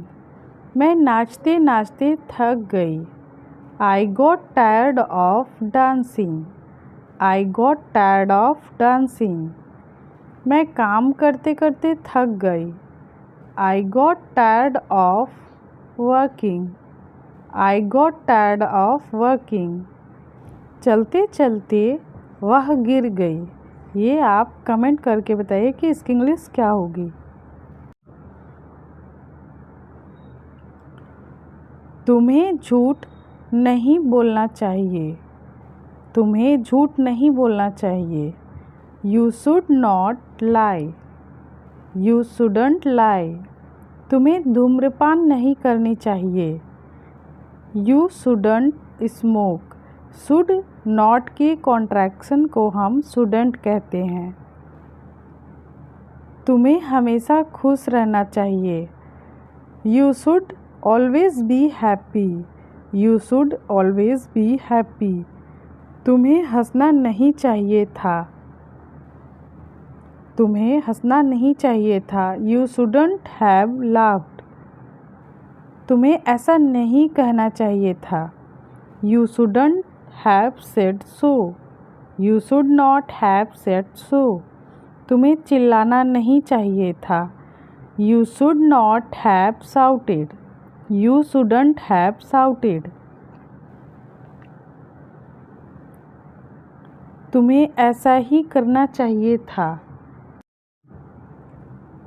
मैं नाचते नाचते थक गई। I got tired of dancing. I got tired of dancing. मैं काम करते करते थक गई। I got tired of working. I got tired of working. चलते चलते वह गिर गई। ये आप कमेंट करके बताइए कि इसकी इंग्लिश क्या होगी। तुम्हें झूठ नहीं बोलना चाहिए। तुम्हें झूठ नहीं बोलना चाहिए। You should not lie. You shouldn't lie. तुम्हें धूम्रपान नहीं करनी चाहिए। You shouldn't smoke. Should not के कॉन्ट्रैक्शन को हम शुडंट कहते हैं। तुम्हें हमेशा खुश रहना चाहिए। You should always be happy. You should always be happy. तुम्हें हंसना नहीं चाहिए था। तुम्हें हंसना नहीं चाहिए था। You shouldn't have laughed. तुम्हें ऐसा नहीं कहना चाहिए था। You shouldn't have said so. You should not have said so. तुम्हें चिल्लाना नहीं चाहिए था। You should not have shouted. You shouldn't have shouted. तुम्हें ऐसा ही करना चाहिए था।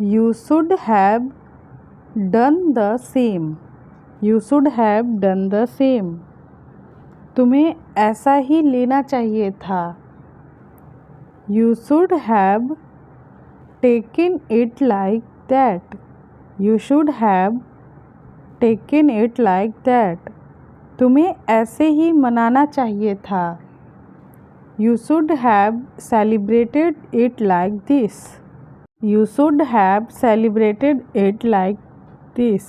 You should have done the same. You should have done the same. तुम्हें ऐसा ही लेना चाहिए था। You should have taken it like that. You should have taken it like that. तुम्हें ऐसे ही मनाना चाहिए था. You should have celebrated it like this. You should have celebrated it like this.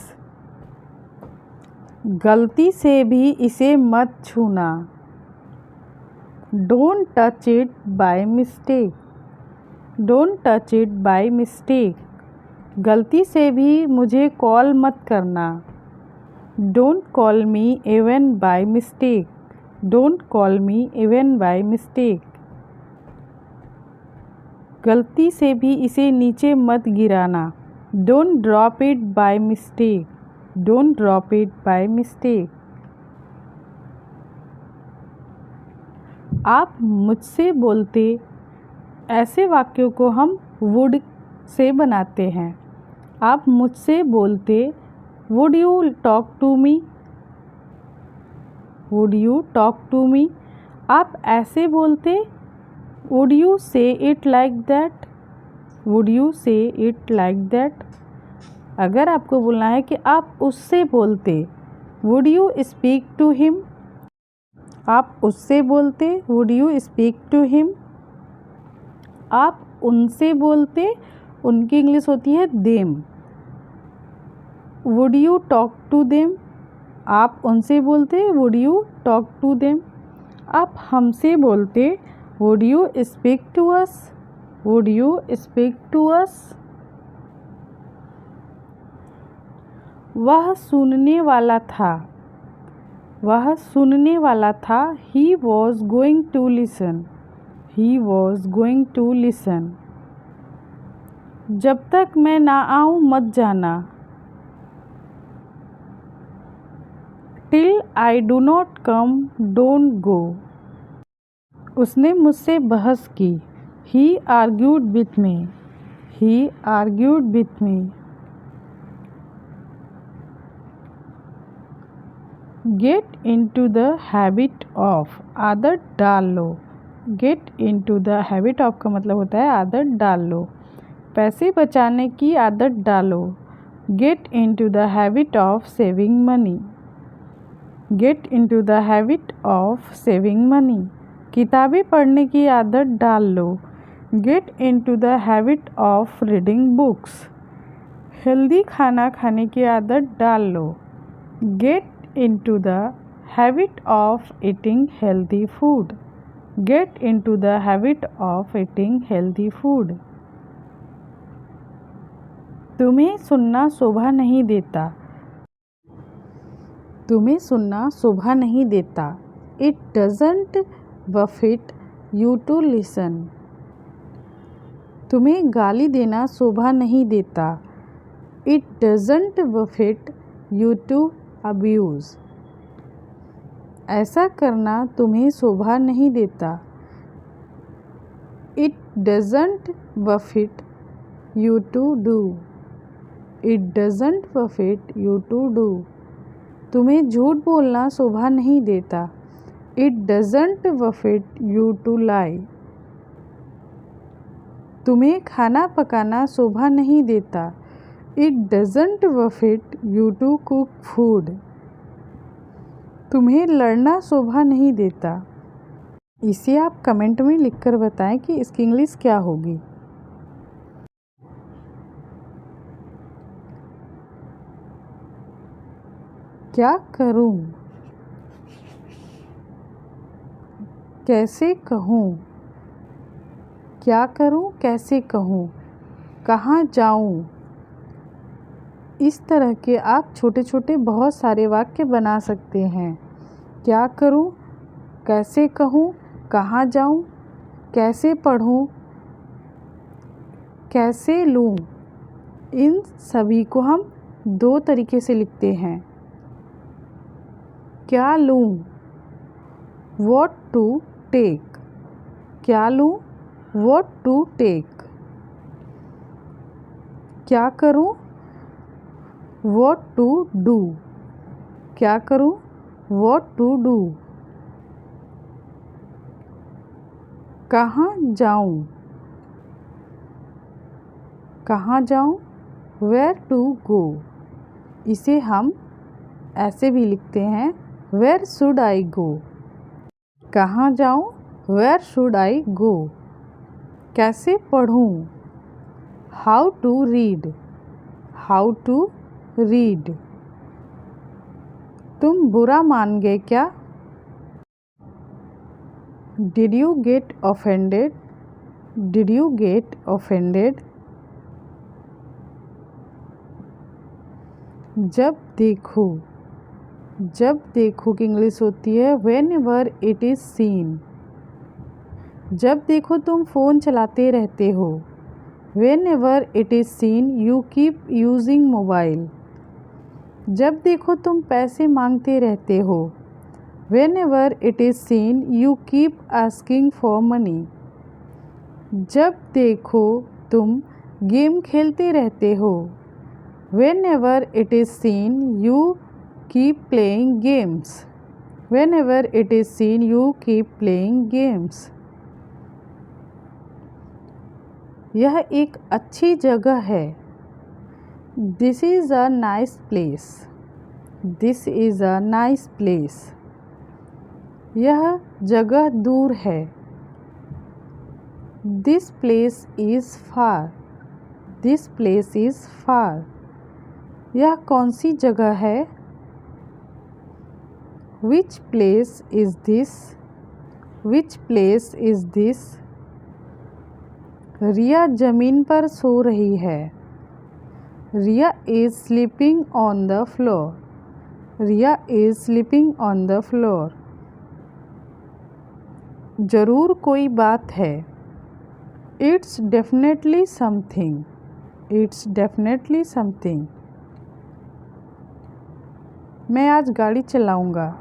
गलती से भी इसे मत छूना. Don't touch it by mistake. Don't touch it by mistake. गलती से भी मुझे कॉल मत करना. Don't call me even by mistake. Don't call me even by mistake. गलती से भी इसे नीचे मत गिराना. Don't drop it by mistake. Don't drop it by mistake. आप मुझसे बोलते. ऐसे वाक्यों को हम वुड से बनाते हैं. आप मुझसे बोलते. Would you talk to me. Would you talk to me. आप ऐसे बोलते. Would you say it like that. Would you say it like that. अगर आपको बोलना है कि आप उससे बोलते. Would you speak to him. आप उससे बोलते. Would you speak to him. आप उनसे बोलते. उनकी इंग्लिश होती है them. Would you talk to them. आप उनसे बोलते. Would you talk to them. आप हमसे बोलते. Would you speak to us. Would you speak to us. वह सुनने वाला था. वह सुनने वाला था. He was going to listen. He was going to listen. जब तक मैं ना आऊँ मत जाना. Till I do not come, don't go. उसने मुझसे बहस की. He argued with me. He argued with me. Get into the habit of. आदत डाल लो. Get into the habit of का मतलब होता है आदत डाल लो. पैसे बचाने की आदत डालो. Get into the habit of saving money. Get into the habit of saving money. किताबें पढ़ने की आदत डाल लो. Get into the habit of reading books. Healthy खाना खाने की आदत डाल लो. Get into the habit of eating healthy food. Get into the habit of eating healthy food. तुम्हें सुनना शोभा नहीं देता. तुम्हें सुनना शोभा नहीं देता. It doesn't befit you to listen. तुम्हें गाली देना शोभा नहीं देता. It doesn't befit you to abuse. ऐसा करना तुम्हें शोभा नहीं देता. It doesn't befit you to do. It doesn't befit you to do. तुम्हें झूठ बोलना शोभा नहीं देता. It doesn't befit you to lie. तुम्हें खाना पकाना शोभा नहीं देता. It doesn't befit you to cook food. तुम्हें लड़ना शोभा नहीं देता. इसे आप कमेंट में लिखकर बताएं कि इसकी इंग्लिश क्या होगी. क्या करूं. कैसे कहूं. क्या करूं कैसे कहूं. कहाँ जाऊं. इस तरह के आप छोटे छोटे बहुत सारे वाक्य बना सकते हैं. क्या करूं, कैसे कहूं, कहाँ जाऊं, कैसे पढ़ूं, कैसे लूं. इन सभी को हम दो तरीके से लिखते हैं. क्या लूं. What to take. क्या लूं. What to take. क्या करूं. What to do. क्या करूं. What to do. कहाँ जाऊँ? कहाँ जाऊँ? Where to go? इसे हम ऐसे भी लिखते हैं Where should I go? कहाँ जाऊँ? Where should I go? कैसे पढ़ूँ? How to read? How to read? तुम बुरा मान गए क्या? Did you get offended? Did you get offended? जब देखो, जब देखो की इंग्लिश होती है whenever it is seen। जब देखो तुम फ़ोन चलाते रहते हो whenever it is seen you keep using mobile। जब देखो तुम पैसे मांगते रहते हो whenever it is seen you keep asking for money। जब देखो तुम गेम खेलते रहते हो whenever it is seen you keep playing games। whenever it is seen you keep playing games। यह एक अच्छी जगह है This is a nice place। This is a nice place। यह जगह दूर है This place is far। This place is far। यह कौन सी जगह है Which place is this? Which place is this? रिया ज़मीन पर सो रही है रिया is sleeping on the floor। Riya is sleeping on the floor। ज़रूर कोई बात है It's definitely something। It's definitely something। मैं आज गाड़ी चलाऊँगा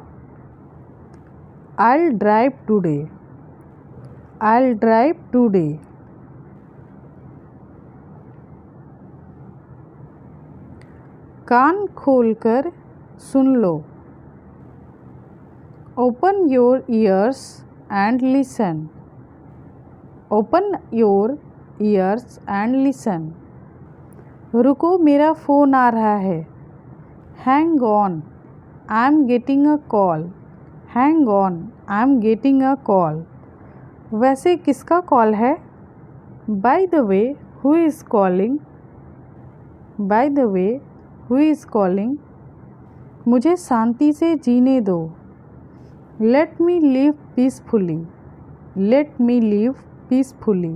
I'll drive today। I'll drive today। कान खोलकर सुन लो Open your ears and listen। Open your ears and listen। रुको मेरा फ़ोन आ रहा है Hang on I'm getting a call। Hang on I'm getting a call। वैसे किसका कॉल है By the way who is calling? By the way who is calling? मुझे शांति से जीने दो Let me live peacefully। Let me live peacefully।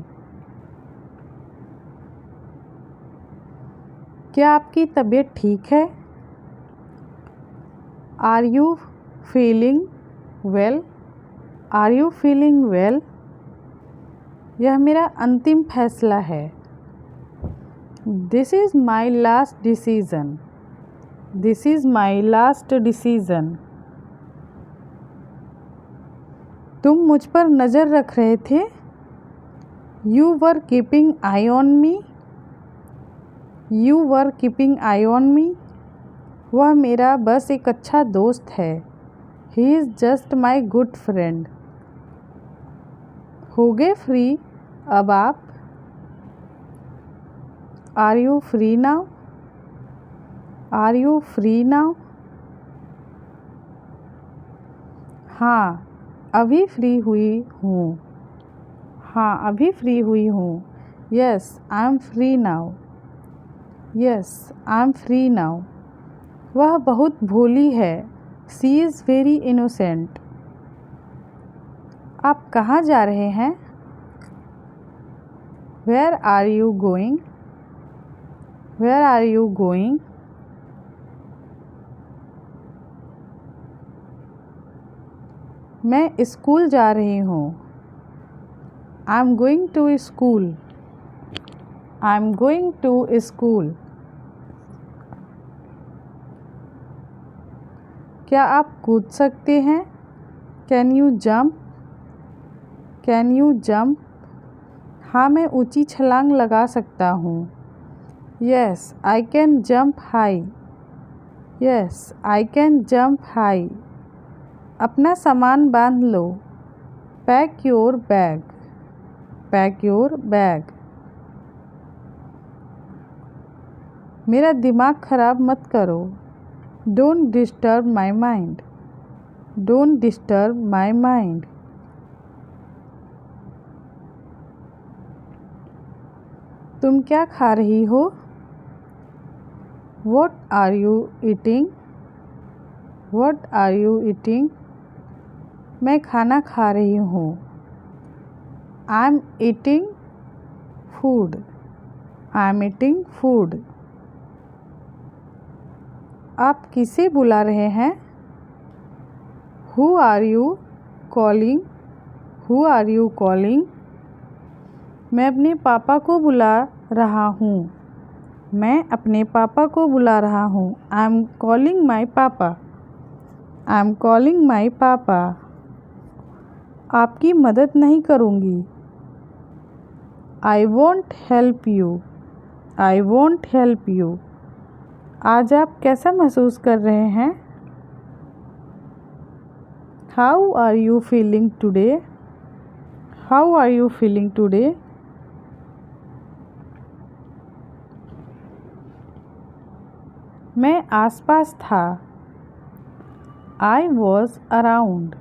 क्या आपकी तबीयत ठीक है Are you feeling well? Are you feeling well? यह मेरा अंतिम फैसला है This is my last decision। This is my last decision। तुम मुझ पर नज़र रख रहे थे You were keeping eye on me। You were keeping eye on me। वह मेरा बस एक अच्छा दोस्त है He is just my good friend। हो गए फ्री अब आप Are you free now? Are you free now? हाँ अभी फ्री हुई हूँ हाँ अभी फ्री हुई हूँ Yes I am free now। Yes I am free now। वह बहुत भोली है She is very innocent। आप कहाँ जा रहे हैं Where are you going? Where are you going? मैं स्कूल जा रही हूँ I am going to school। I am going to school। क्या आप कूद सकते हैं Can you jump? Can you jump? हाँ मैं ऊंची छलांग लगा सकता हूँ Yes I can jump high। Yes I can jump high। अपना सामान बांध लो Pack your bag। Pack your bag. मेरा दिमाग ख़राब मत करो। Don't disturb my mind. Don't disturb my mind. तुम क्या खा रही हो? What are you eating? What are you eating? मैं खाना खा रही हूँ। I'm eating food. I'm eating food. आप किसे बुला रहे हैं? Who are you calling? Who are you calling? मैं अपने पापा को बुला रहा हूँ। मैं अपने पापा को बुला रहा हूँ। I'm calling my papa. I'm calling my papa. आपकी मदद नहीं करूँगी। I won't help you. I won't help you. आज आप कैसा महसूस कर रहे हैं? How are you feeling today? How are you feeling today? मैं आसपास था। I was around.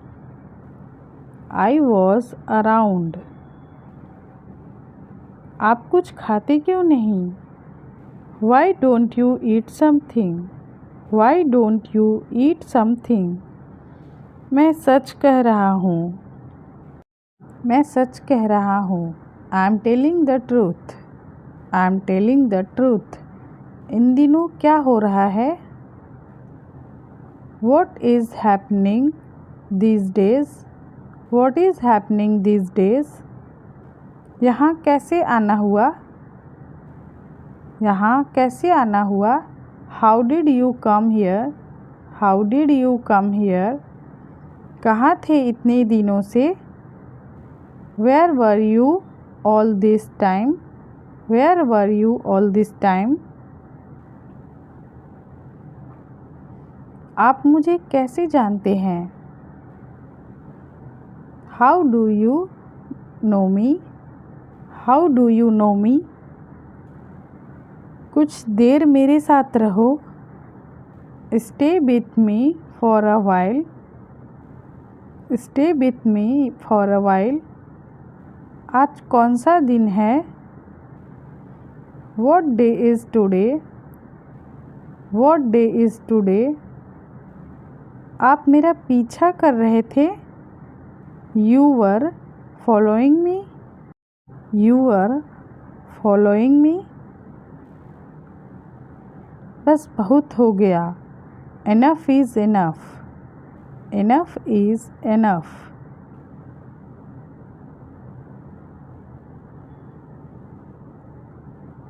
I was around. आप कुछ खाते क्यों नहीं? Why don't you eat something? Why don't you eat something? मैं सच कह रहा हूँ। मैं सच कह रहा हूँ। I'm telling the truth. I'm telling the truth. इन दिनों क्या हो रहा है? What is happening these days? What is happening these days? यहाँ कैसे आना हुआ? यहाँ कैसे आना हुआ? How did you come here? How did you come here? कहाँ थे इतने दिनों से? Where were you all this time? Where were you all this time? आप मुझे कैसे जानते हैं? How do you know me? How do you know me? कुछ देर मेरे साथ रहो। Stay with me for a while. Stay with me for a while. आज कौन सा दिन है? What day is today? What day is today? आप मेरा पीछा कर रहे थे? You were following me. You were following me. बस बहुत हो गया। Enough is enough. Enough is enough.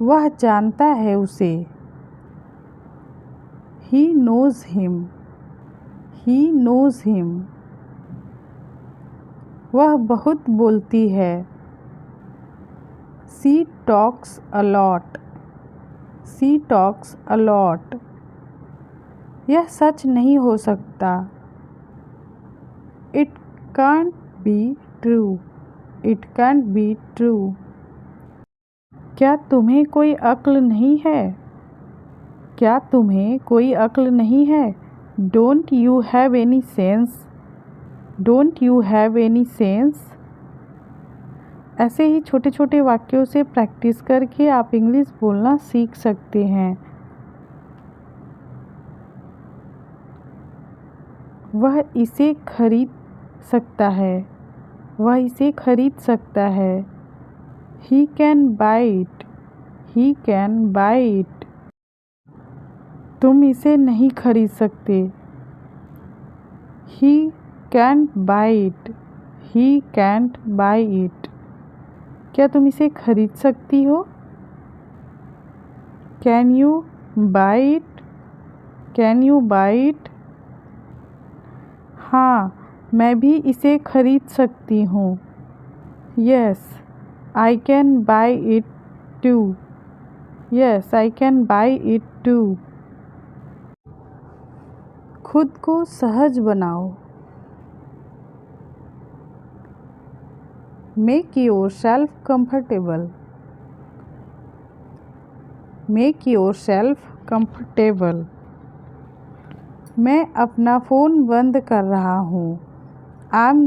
वह जानता है उसे। He knows him. He knows him. वह बहुत बोलती है। She talks a lot. She talks a lot. यह सच नहीं हो सकता। It can't be true. It can't be true. क्या तुम्हें कोई अक्ल नहीं है? क्या तुम्हें कोई अक्ल नहीं है? Don't you have any sense? Don't you have any sense? ऐसे ही छोटे छोटे वाक्यों से प्रैक्टिस करके आप इंग्लिश बोलना सीख सकते हैं। वह इसे खरीद सकता है। वह इसे खरीद सकता है। He can buy it. He can buy it. तुम इसे नहीं खरीद सकते। He can't buy it. He can't buy it. क्या तुम इसे खरीद सकती हो? Can you buy it? Can you buy it? हाँ, मैं भी इसे खरीद सकती हूँ। Yes, I can buy it too. Yes, I can buy it too. खुद को सहज बनाओ। Make yourself comfortable. Make yourself comfortable. मैं अपना फ़ोन बंद कर रहा हूँ. I'm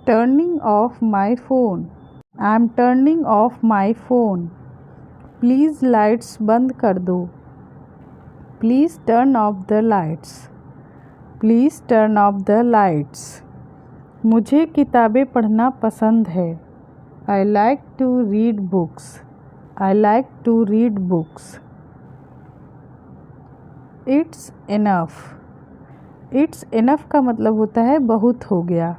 turning off my phone. I'm turning off my phone. Please lights बंद कर दो. Please turn off the lights. Please turn off the lights. मुझे किताबें पढ़ना पसंद है. I like to read books. I like to read books. It's enough. It's enough का मतलब होता है बहुत हो गया.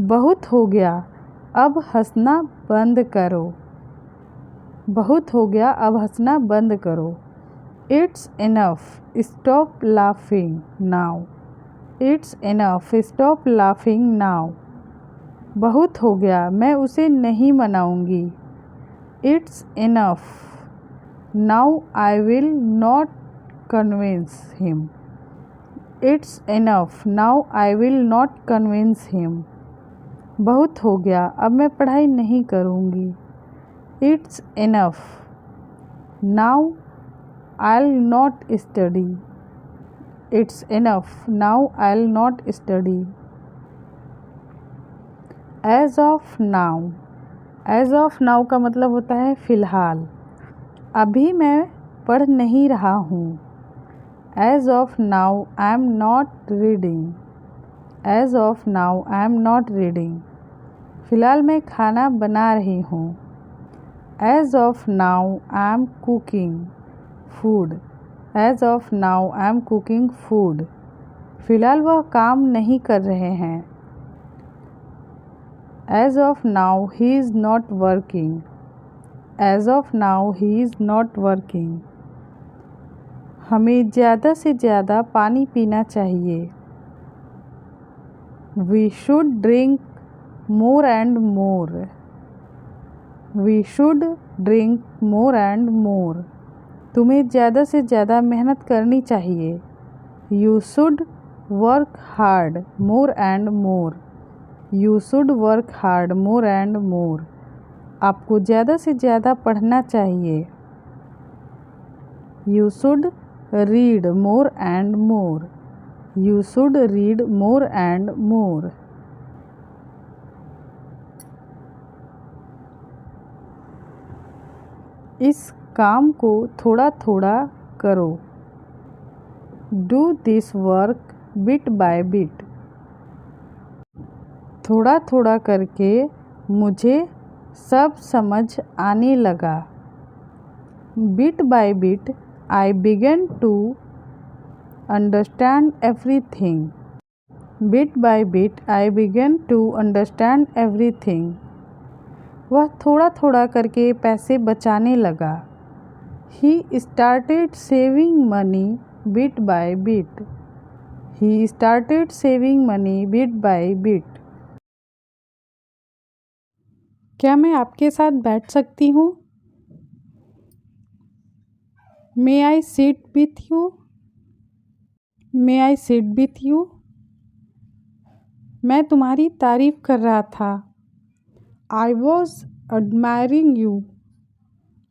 बहुत हो गया, अब हंसना बंद करो. बहुत हो गया, अब हंसना बंद करो. It's enough. Stop laughing now. It's enough. Stop laughing now. बहुत हो गया, मैं उसे नहीं मनाऊंगी. It's enough. Now I will not convince him. It's enough. Now I will not convince him. बहुत हो गया, अब मैं पढ़ाई नहीं करूंगी. It's enough. Now I'll not study. It's enough. Now I'll not study. As of now. As of now का मतलब होता है फ़िलहाल. अभी मैं पढ़ नहीं रहा हूँ. As of now I'm not reading. As of now I'm not reading. फ़िलहाल मैं खाना बना रही हूँ. As of now I'm cooking food. As of now I'm cooking food. फ़िलहाल वह काम नहीं कर रहे हैं. As of now he is not working. As of now he is not working. हमें ज़्यादा से ज़्यादा पानी पीना चाहिए. We should drink more and more. We should drink more and more. तुम्हें ज़्यादा से ज़्यादा मेहनत करनी चाहिए. You should work hard more and more. You should work hard more and more. आपको ज़्यादा से ज़्यादा पढ़ना चाहिए. You should read more and more. You should read more and more. इस काम को थोड़ा थोड़ा करो. Do this work bit by bit. थोड़ा थोड़ा करके मुझे सब समझ आने लगा. Bit by bit I began to understand everything. Bit by bit I began to understand everything. वह थोड़ा थोड़ा करके पैसे बचाने लगा. He started saving money bit by bit. He started saving money bit by bit. क्या मैं आपके साथ बैठ सकती हूँ? May I sit with you? May I sit with you? मैं तुम्हारी तारीफ कर रहा था. I was admiring you.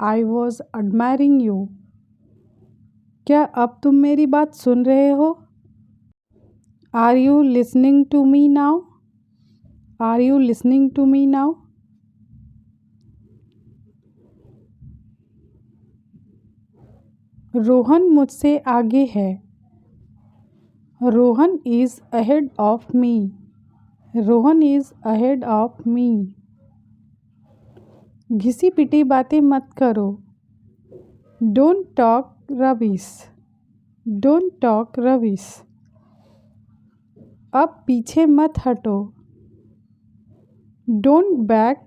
I was admiring you. क्या अब तुम मेरी बात सुन रहे हो? Are you listening to me now? Are you listening to me now? Rohan मुझसे आगे है. Rohan is ahead of me. Rohan is ahead of me. घिसी पिटी बातें मत करो. Don't talk rubbish. Don't talk rubbish. अब पीछे मत हटो. Don't back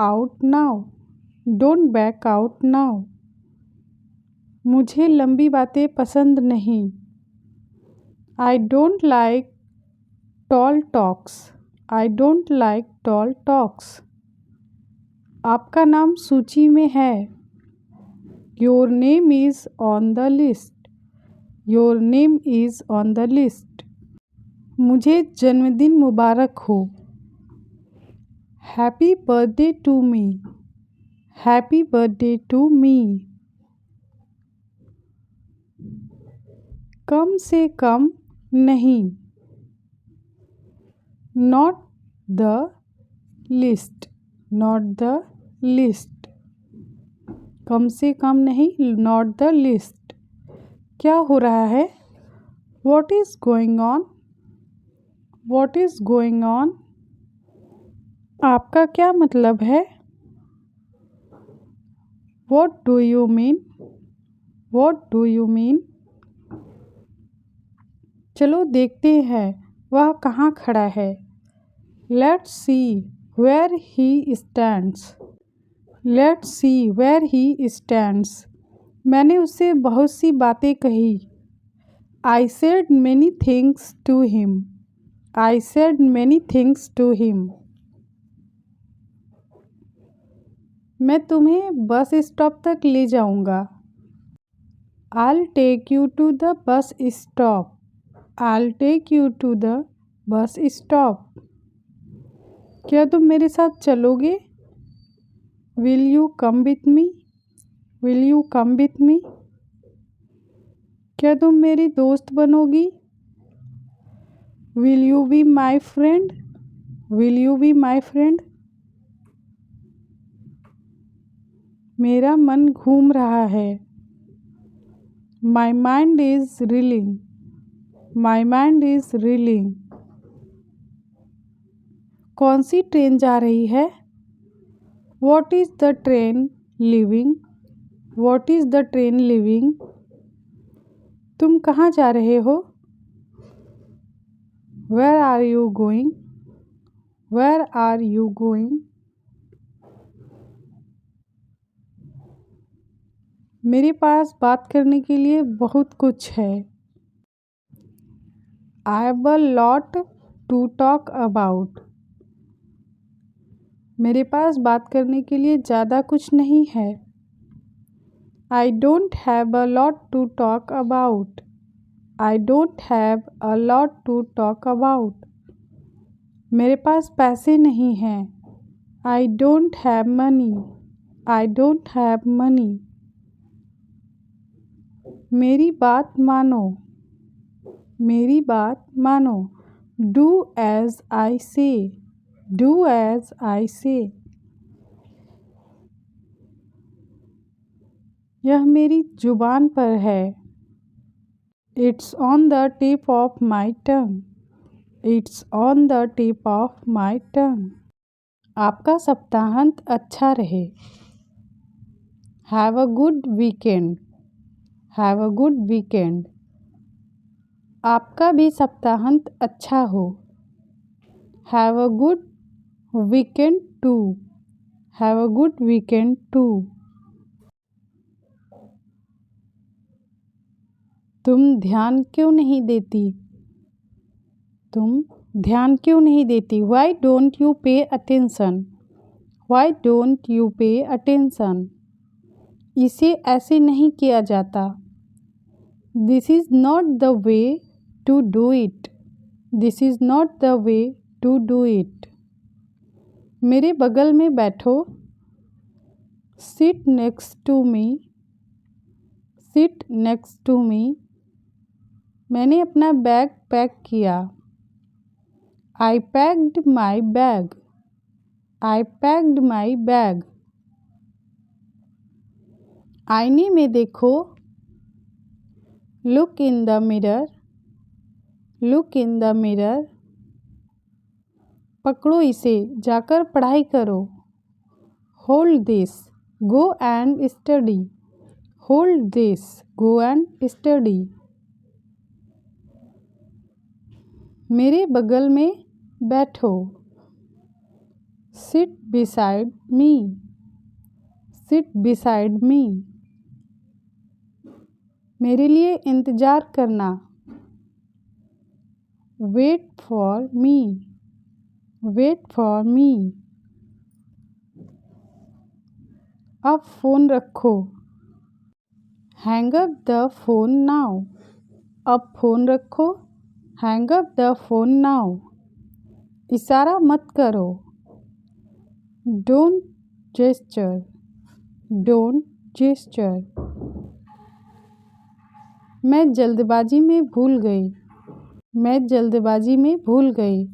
out now. Don't back out now. मुझे लंबी बातें पसंद नहीं. I don't like tall talks. I don't like tall talks. आपका नाम सूची में है. Your name is on the list. Your name is on the list. मुझे जन्मदिन मुबारक हो. Happy birthday to me. Happy birthday to me. कम से कम नहीं। Not the list. Not the list. कम से कम नहीं, नॉट द लिस्ट। क्या हो रहा है? What is going on. What is going on. आपका क्या मतलब है? What do you mean. What do you mean. चलो देखते हैं वह कहाँ खड़ा है। Let's see where he stands. Let's see where he stands. मैंने उससे बहुत सी बातें कही। I said many things to him. I said many things to him. मैं तुम्हें बस स्टॉप तक ले जाऊंगा। I'll take you to the bus stop. I'll take you to the bus stop. क्या तुम मेरे साथ चलोगे? Will you come with me? Will you come with me? क्या तुम मेरी दोस्त बनोगी? Will you be my friend? Will you be my friend? मेरा मन घूम रहा है। My mind is reeling. My mind is reeling. कौन सी ट्रेन जा रही है? What is the train leaving? What is the train leaving? तुम कहाँ जा रहे हो? Where are you going? Where are you going? मेरे पास बात करने के लिए बहुत कुछ है। I have a lot to talk about. मेरे पास बात करने के लिए ज़्यादा कुछ नहीं है। I don't have a lot to talk about. I don't have a lot to talk about. मेरे पास पैसे नहीं हैं। I don't have money. I don't have money. मेरी बात मानो। मेरी बात मानो। Do as I say. Do as I say. यह मेरी जुबान पर है। It's on the tip of my tongue. It's on the tip of my tongue. आपका सप्ताहांत अच्छा रहे। Have a good weekend. Have a good weekend. आपका भी सप्ताहांत अच्छा हो। Have a good weekend too. Have a good weekend too. तुम ध्यान क्यों नहीं देती? तुम ध्यान क्यों नहीं देती? Why don't you pay attention? Why don't you pay attention? इसे ऐसे नहीं किया जाता। This is not the way to do it. This is not the way to do it. मेरे बगल में बैठो। Sit next to me. Sit next to me. मैंने अपना बैग पैक किया। I packed my bag. I packed my bag. आईने में देखो। Look in the mirror. Look in the mirror. पकड़ो इसे, जाकर पढ़ाई करो। Hold this. Go and study. Hold this. Go and study. मेरे बगल में बैठो। Sit beside me. Sit beside me. मेरे लिए इंतज़ार करना। Wait for me. Wait for me. अब फ़ोन रखो। Hang up the phone now. अब फ़ोन रखो। Hang up the phone now. इशारा मत करो। Don't gesture, don't gesture. मैं जल्दबाजी में भूल गई, मैं जल्दबाजी में भूल गई।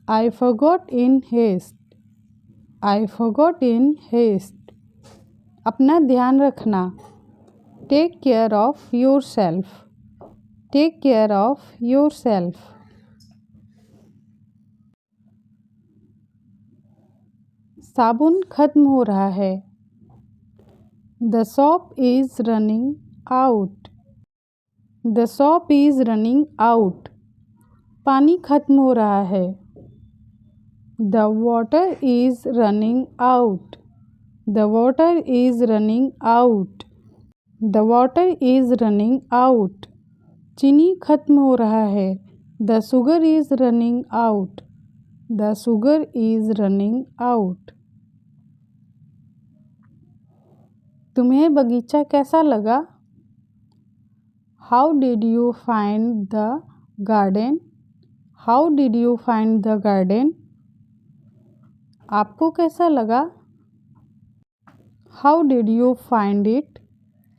I forgot in haste, I forgot in haste. अपना ध्यान रखना। Take care of yourself, take care of yourself. साबुन खत्म हो रहा है। The soap is running out, the soap is running out. पानी खत्म हो रहा है। The water is running out, the water is running out, the water is running out. चीनी खत्म हो रहा है। The sugar is running out, the sugar is running out. तुम्हें बगीचा कैसा लगा? How did you find the garden, how did you find the garden. आपको कैसा लगा? How did you find it,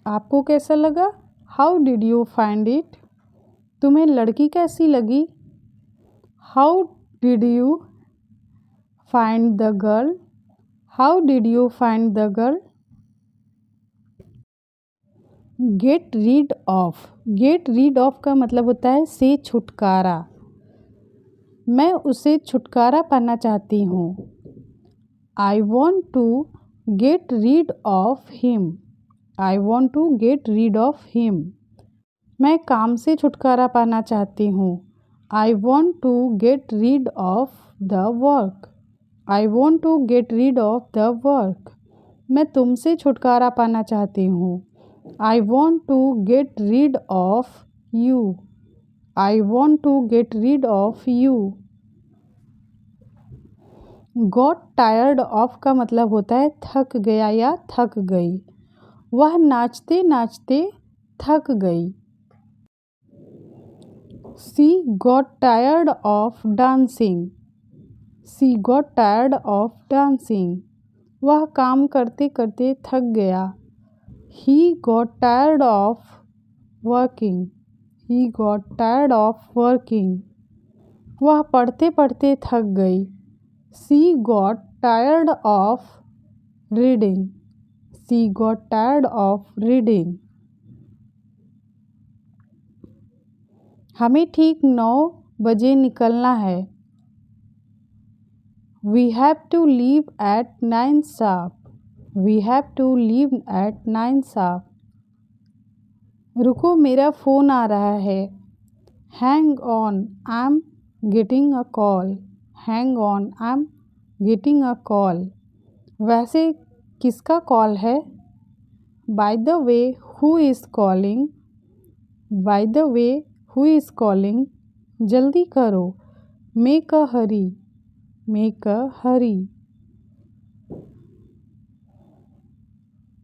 आपको कैसा लगा? How did you find it. तुम्हें लड़की कैसी लगी? How did you find the girl, how did you find the girl. Gate rid of, gate rid of का मतलब होता है से छुटकारा। मैं उसे छुटकारा पाना चाहती हूँ। I want to get rid of him, I want to get rid of him. मैं काम से छुटकारा पाना चाहती हूँ। I want to get rid of the work, I want to get rid of the work. मैं तुमसे छुटकारा पाना चाहती हूँ। I want to get rid of you, I want to get rid of you. Got tired of का मतलब होता है थक गया या थक गई। वह नाचते नाचते थक गई। She got tired of dancing, she got tired of dancing. वह काम करते करते थक गया। He got tired of working, he got tired of working. वह पढ़ते पढ़ते थक गई। She got tired of reading, she got tired of reading. हमें ठीक 9 बजे निकलना है। We have to leave at 9 sharp, we have to leave at 9 sharp। रुको मेरा फ़ोन आ रहा है। Hang on I am getting a call, hang on I am getting a call. वैसे किसका कॉल है? By the way who is calling, by the way who is calling. जल्दी करो। Make a hurry, make a hurry.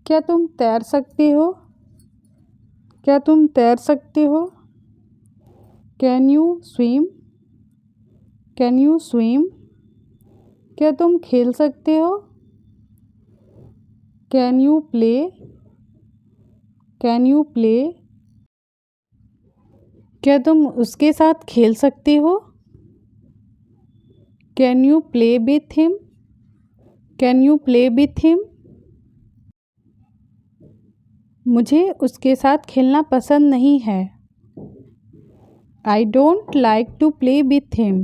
क्या तुम तैर सकते हो? क्या तुम तैर सकते हो? Can you swim, can you swim. क्या तुम खेल सकते हो? Can you play, can you play. क्या तुम उसके साथ खेल सकते हो? Can you play with him, can you play with him. मुझे उसके साथ खेलना पसंद नहीं है। I don't like to play with him,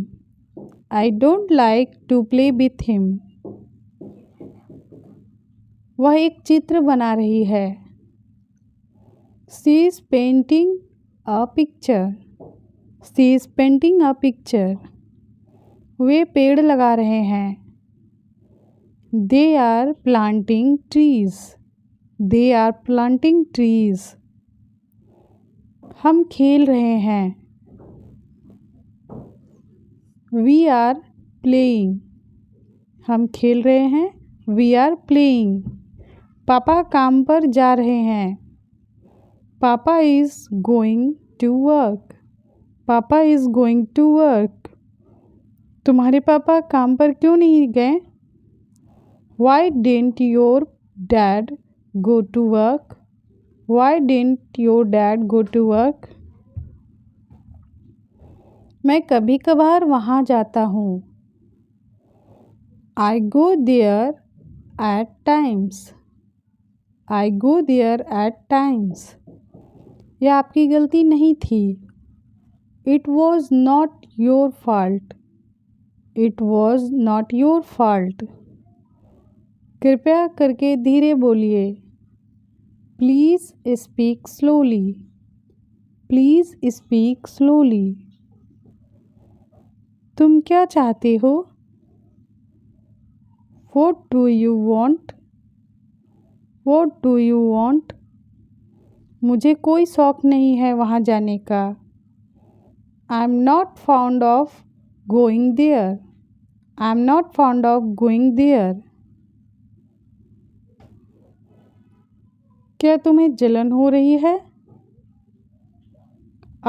I don't like to play with him. वह एक चित्र बना रही है। She is painting a picture, she is painting a picture. वे पेड़ लगा रहे हैं। They are planting trees, they are planting trees. हम खेल रहे हैं। वी आर प्लेइंग, हम खेल रहे हैं। We are playing. पापा काम पर जा रहे हैं। पापा इज़ गोइंग टू वर्क, पापा इज़ गोइंग टू वर्क। तुम्हारे पापा काम पर क्यों नहीं गए? Why didn't your dad go to work? Why didn't your dad go to work? मैं कभी कभार वहाँ जाता हूँ। I go there at times. I go there at times. यह आपकी गलती नहीं थी। It was not your fault. It was not your fault. कृपया करके धीरे बोलिए। Please speak slowly. Please speak slowly. तुम क्या चाहते हो? What do you want? What do you want? मुझे कोई शौक नहीं है वहाँ जाने का। I'm not fond of going there. I'm not fond of going there. क्या तुम्हें जलन हो रही है?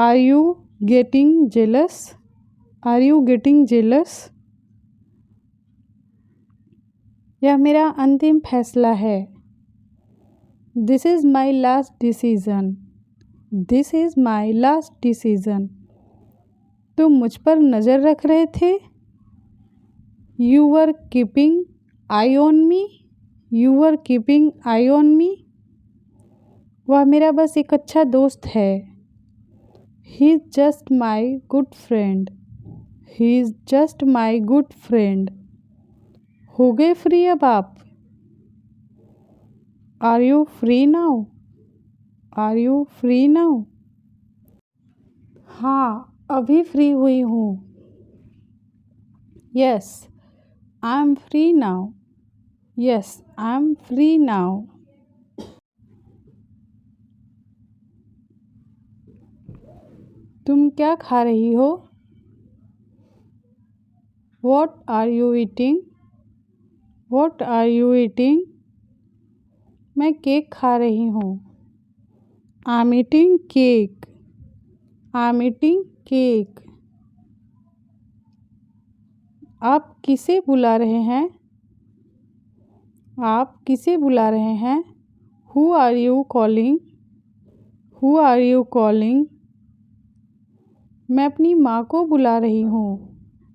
Are you getting jealous? Are you getting jealous? यह मेरा अंतिम फैसला है। This is my last decision. This is my last decision. तुम मुझ पर नज़र रख रहे थे? You were keeping eye on me. You were keeping eye on me. वह मेरा बस एक अच्छा दोस्त है। He is just my good friend. He is just my good friend. हो गए फ्री अब आप? Are you free now? Are you free now? हाँ, अभी फ्री हुई हूँ। Yes, I'm free now. Yes, I'm free now. तुम क्या खा रही हो? What are you eating? What are you eating? मैं केक खा रही हूँ। I'm eating cake. I'm eating cake. आप किसे बुला रहे हैं? आप किसे बुला रहे हैं? Who are you calling? Who are you calling? मैं अपनी माँ को बुला रही हूँ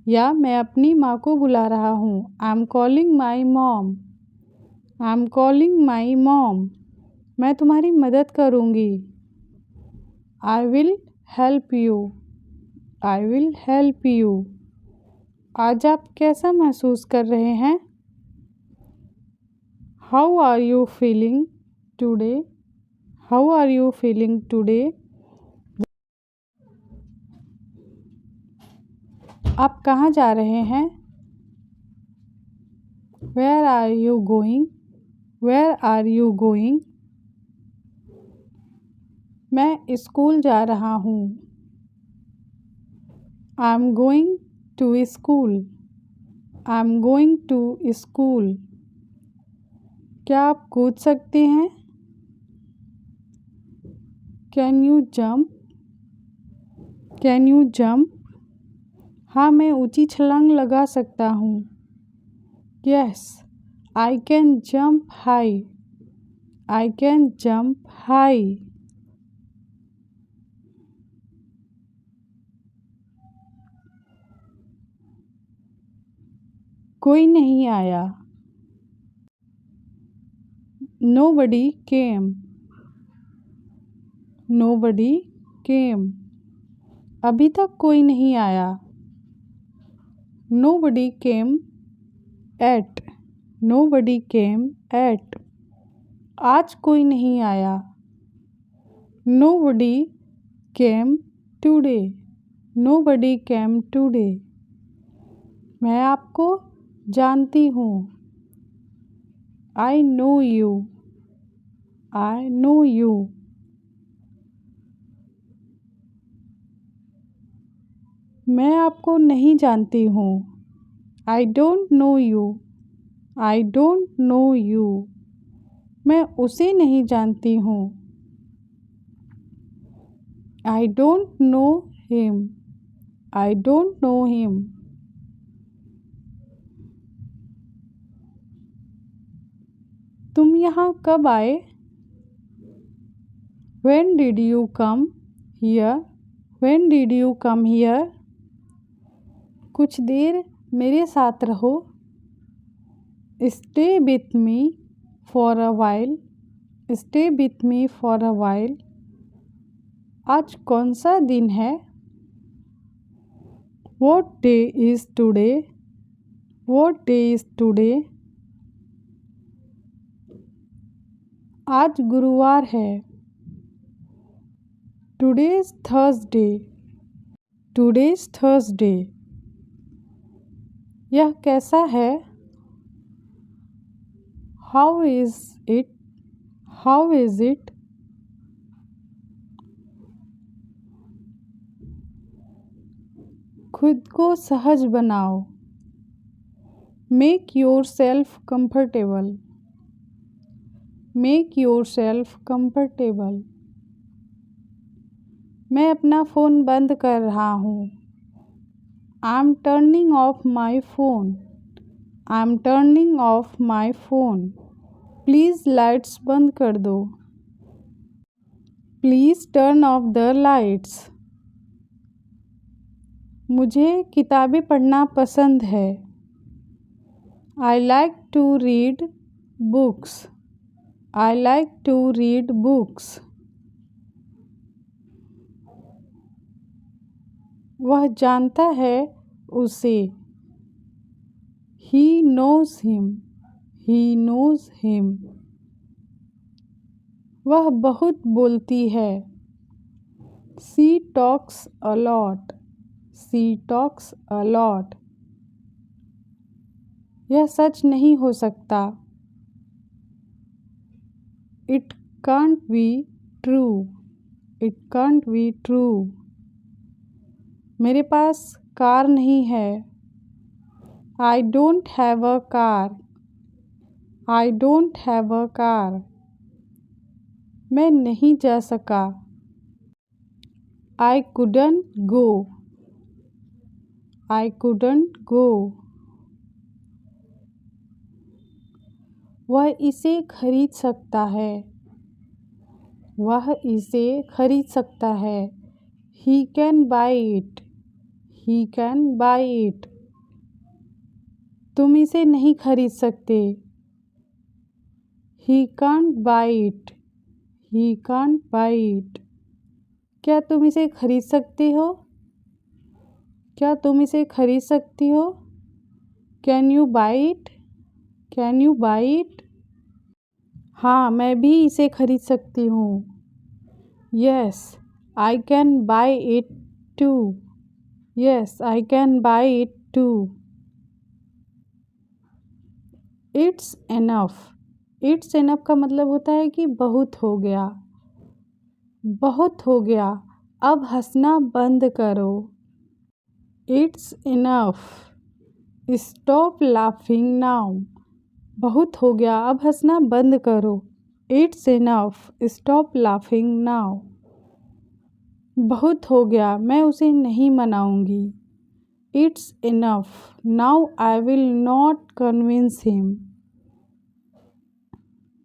या मैं अपनी माँ को बुला रहा हूँ। I'm calling my mom. I'm calling my mom. मैं तुम्हारी मदद करूँगी। I will help you. I will help you. आज आप कैसा महसूस कर रहे हैं? How are you feeling today? How are you feeling today? आप कहाँ जा रहे हैं? Where are you going? Where are you going? मैं स्कूल जा रहा हूँ। I'm going to school. I'm going to school. क्या आप कूद सकते हैं? Can you jump? Can you jump? हाँ, मैं ऊंची छलांग लगा सकता हूँ। Yes, I can jump high. I can jump high. कोई नहीं आया। Nobody came. Nobody came. अभी तक कोई नहीं आया। Nobody came at. Nobody came at. आज कोई नहीं आया। Nobody came today. Nobody came today. मैं आपको जानती हूँ। I know you. I know you. मैं आपको नहीं जानती हूँ। I don't know you. I don't know you. मैं उसे नहीं जानती हूँ। I don't know him. I don't know him. यहाँ कब आए? When did you come here? When did you come here? कुछ देर मेरे साथ रहो। Stay with me for a while. Stay with me for a while. आज कौन सा दिन है? What day is today? What day is today? आज गुरुवार है। Today's Thursday. Today's Thursday. यह कैसा है? How is it? How is it? खुद को सहज बनाओ। Make yourself comfortable. Make yourself comfortable. मैं अपना फ़ोन बंद कर रहा हूँ। I'm turning off my phone. I'm turning off my phone. Please lights बंद कर दो। Please turn off the lights. मुझे किताबें पढ़ना पसंद है। I like to read books. I like to read books. वह जानता है उसे। He knows him. He knows him. वह बहुत बोलती है। She talks a lot. She talks a lot. यह सच नहीं हो सकता। It can't be true. It can't be true. मेरे पास कार नहीं है। I don't have a car. I don't have a car. मैं नहीं जा सका। I couldn't go. I couldn't go. वह इसे खरीद सकता है। वह इसे खरीद सकता है। He can buy it. He can buy it. तुम इसे नहीं खरीद सकते। He can't buy it. He can't buy it. क्या तुम इसे खरीद सकते हो? क्या तुम इसे खरीद सकती हो? Can you buy it? Can you buy it? हाँ, मैं भी इसे खरीद सकती हूँ। Yes, I can buy it too. Yes, I can buy it too. It's enough. It's enough का मतलब होता है कि बहुत हो गया। बहुत हो गया, अब हंसना बंद करो। It's enough. Stop laughing now. बहुत हो गया, अब हंसना बंद करो। It's enough. Stop laughing now. बहुत हो गया, मैं उसे नहीं मनाऊंगी। It's enough. Now I will not convince him.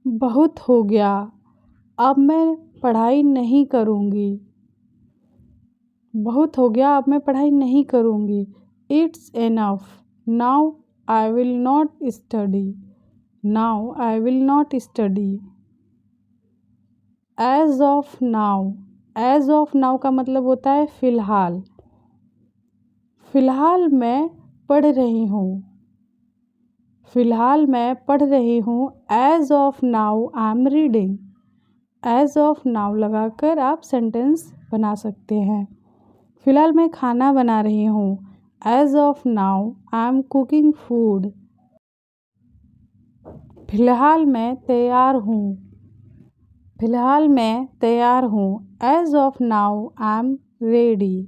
बहुत हो गया, अब मैं पढ़ाई नहीं करूँगी। बहुत हो गया, अब मैं पढ़ाई नहीं करूँगी। It's enough. Now I will not study. Now I will not study. As of now. As of now का मतलब होता है फ़िलहाल। फ़िलहाल मैं पढ़ रही हूँ। फ़िलहाल मैं पढ़ रही हूँ। As of now I am reading. As of now लगाकर आप सेंटेंस बना सकते हैं। फ़िलहाल मैं खाना बना रही हूँ। As of now I am cooking food. फ़िलहाल मैं तैयार हूँ। फ़िलहाल मैं तैयार हूँ। As of now I am ready.